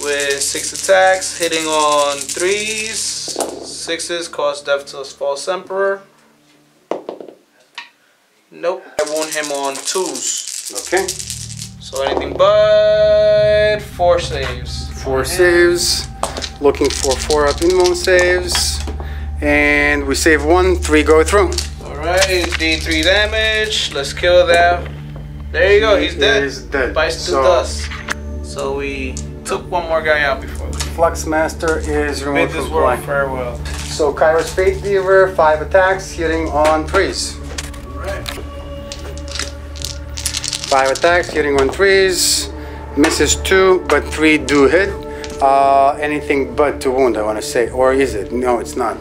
With 6 attacks, hitting on 3s. 6s cause death to the False Emperor. Nope. I wound him on 2s. Okay. So anything but 4 saves. 4 saves. Looking for 4-up Inmon saves. And we save 1, 3 go through. Alright, D3 damage. Let's kill that. There you go, he's dead. He's dead. Bites to dust. So we took 1 more guy out before we Fluxmaster is removed from world play. farewell. So Kairos Fate Weaver, 5 attacks, hitting on 3s. Right. 5 attacks, hitting on 3s. Misses 2, but 3 do hit. Anything but to wound, I want to say. Or is it? No, it's not.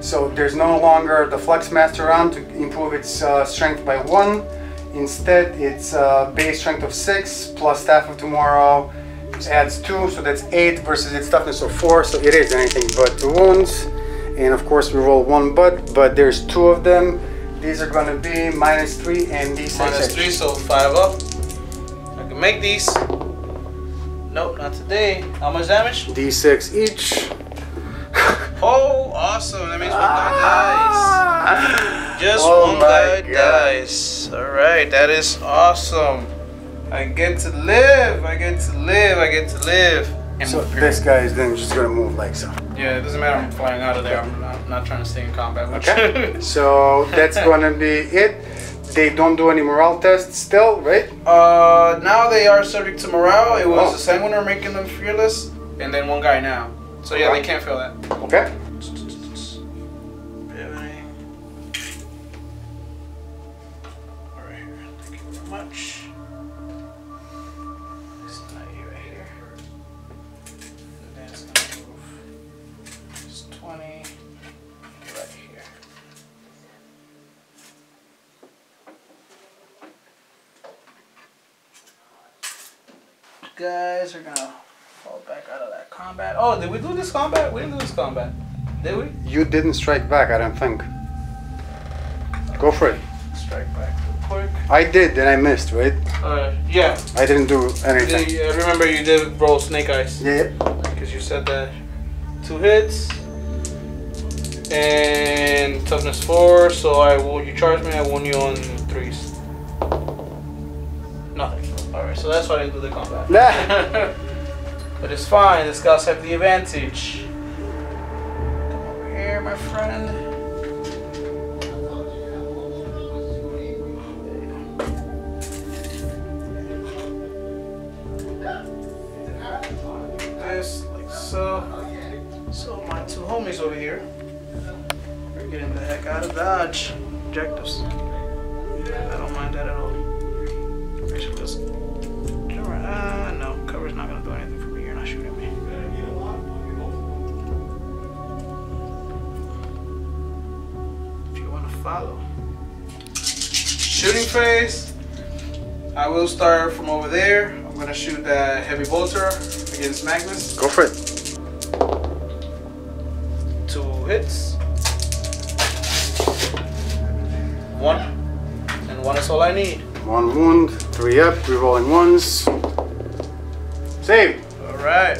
So there's no longer the Fluxmaster around to improve its strength by 1. Instead, it's base strength of 6 plus Staff of Tomorrow adds 2, so that's 8 versus its toughness of 4. So it is anything but to wounds. And of course, we roll 1 but there's 2 of them. These are going to be -3 and D6. -3, so 5 up. I can make these. Nope, not today. How much damage? D6 each. Oh, awesome. That means 1 guy dies. Just 1 guy dies. Alright, that is awesome. I get to live. I get to live. I get to live. So this guy is then just going to move like so. Yeah, it doesn't matter. I'm flying out of there. I'm not trying to stay in combat. Okay. So that's going to be it. They don't do any morale tests still, right? Now they are subject to morale. It was the Sanguinor making them fearless, and then 1 guy now. So yeah, they can't feel that. Okay. Pivoting. Right here. Thank you very much. This is not you right here. And then it's gonna move. It's 20. Right here. Guys are gonna fall back out of that combat. Oh, did we do this combat? We didn't do this combat. Did we? You didn't strike back, I don't think. Go for it. Strike back real quick. I did, and I missed, right? Yeah. I didn't do anything. Remember you did roll snake eyes. Yeah. Because you said that. 2 hits. And toughness 4, so you charge me, I won you on 3s. Nothing. Alright, so that's why I didn't do the combat. But it's fine, the scouts have the advantage. Come over here, my friend. This, like so. So my two homies over here are getting the heck out of Dodge. Objectives. I don't mind that at all. Actually, let's... no, cover's not gonna do anything for me. You're not shooting me. If you wanna follow. Shooting phase. I will start from over there. I'm gonna shoot that heavy bolter against Magnus. Go for it. 2 hits. 1. And 1 is all I need. 1 wound, 3 up, rerolling ones. Save. Alright.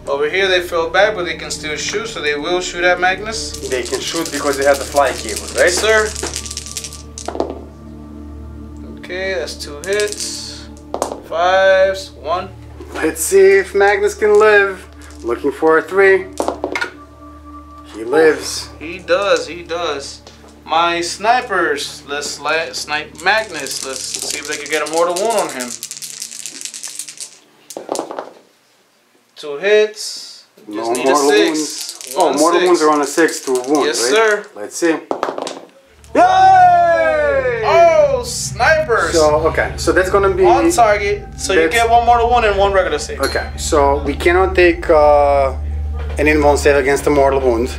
Over here they feel bad, but they can still shoot, so they will shoot at Magnus. They can shoot because they have the fly cable, right? Yes, sir. Okay, that's 2 hits. 5s, 1. Let's see if Magnus can live. Looking for a 3. He lives. He does, he does. My snipers, let's snipe Magnus. Let's see if they can get a mortal wound on him. 2 hits. Just No need mortal a 6. wounds. Oh, mortal wounds are on a 6 to a wound, yes, right? sir. Let's see. Yay! Oh, snipers! So, okay, so that's gonna be... on target, so you get 1 mortal wound and 1 regular save. Okay, so we cannot take an invuln save against a mortal wound.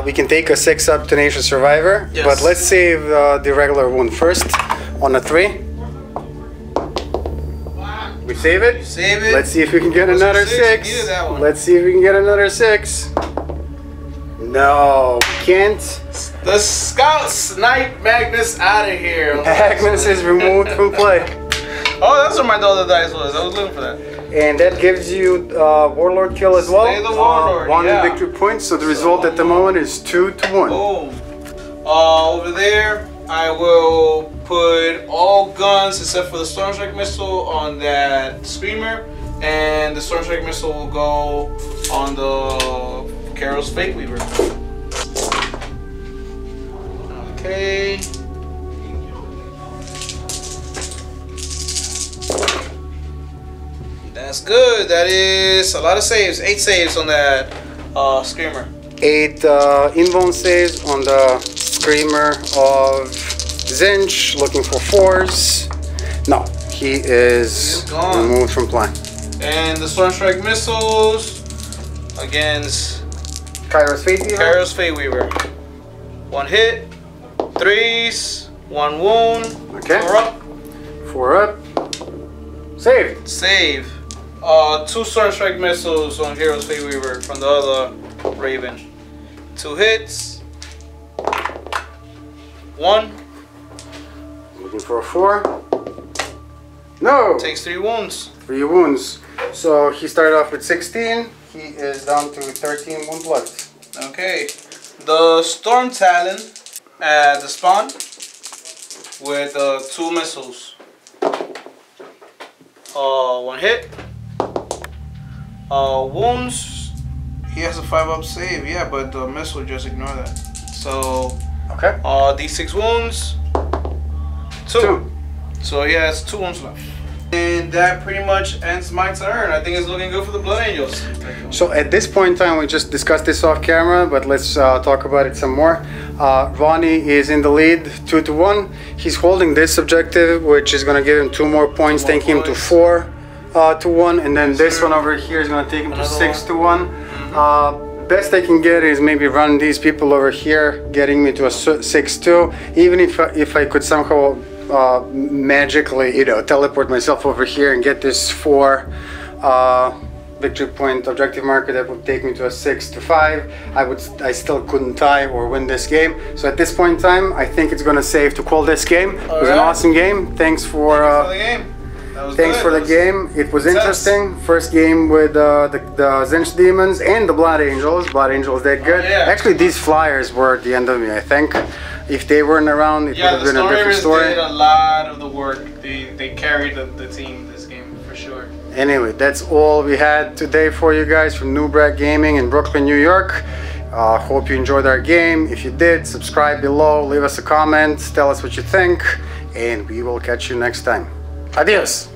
We can take a 6 up Tenacious Survivor, yes. but let's save the regular wound first on a 3. We save it. You save it. Let's see if we can get another 6. You needed that one. Let's see if we can get another 6. No, can't. The scouts snipe Magnus out of here. Magnus is removed from play. Oh, that's where my other dice was. I was looking for that. And that gives you Warlord kill as well. Slay the Warlord, 1 yeah. victory point, so the result at the moment is 2 to 1. Boom. Over there, I will put all guns except for the Storm Strike missile on that Screamer, and the Storm Strike missile will go on the Carol's Fate Weaver. Okay. That's good. That is a lot of saves. 8 saves on that Screamer. 8 invuln saves on the Screamer of Tzeentch, looking for 4s. No, he is removed from play. And the Storm Strike missiles against Kairos Fate Weaver. Kairos Fate Weaver. 1 hit, 3s, 1 wound. Okay. 4 up. 4 up. Save. Save. 2 Storm Strike missiles on Hero's Fate Weaver from the other Raven. 2 hits. 1. Looking for a 4. No. Takes 3 wounds. 3 wounds. So he started off with 16. He is down to 13 wound left. Okay. The Storm Talon at the spawn with 2 missiles. 1 hit. Wounds. He has a 5 up save, yeah, but the missile just ignore that. So okay. D6 wounds. 2. So he has 2 wounds left. And that pretty much ends my turn. I think it's looking good for the Blood Angels. So at this point in time, we just discussed this off camera, but let's talk about it some more. Ronny is in the lead, 2 to 1. He's holding this objective, which is going to give him 2 more points, taking him to 4 to 1, and then this one over here is going to take him to 6 to 1. Best I can get is maybe run these people over here, getting me to a 6-2. Even if I could somehow magically, you know, teleport myself over here and get this 4 victory point objective marker, that would take me to a 6 to 5. I still couldn't tie or win this game. So at this point in time, I think it's gonna save to call this game. It was an awesome game. Thanks for the game. Thanks for the game. It was interesting. First game with the Tzeentch Daemons and the Blood Angels. Blood Angels did good. Actually, these flyers were at the end of me, I think. If they weren't around, it would have been a different story. Did a lot of the work. They carried the team this game for sure. Anyway, that's all we had today for you guys from New Brad Gaming in Brooklyn, New York. Hope you enjoyed our game. If you did, subscribe below, leave us a comment, tell us what you think, and we will catch you next time. Adios!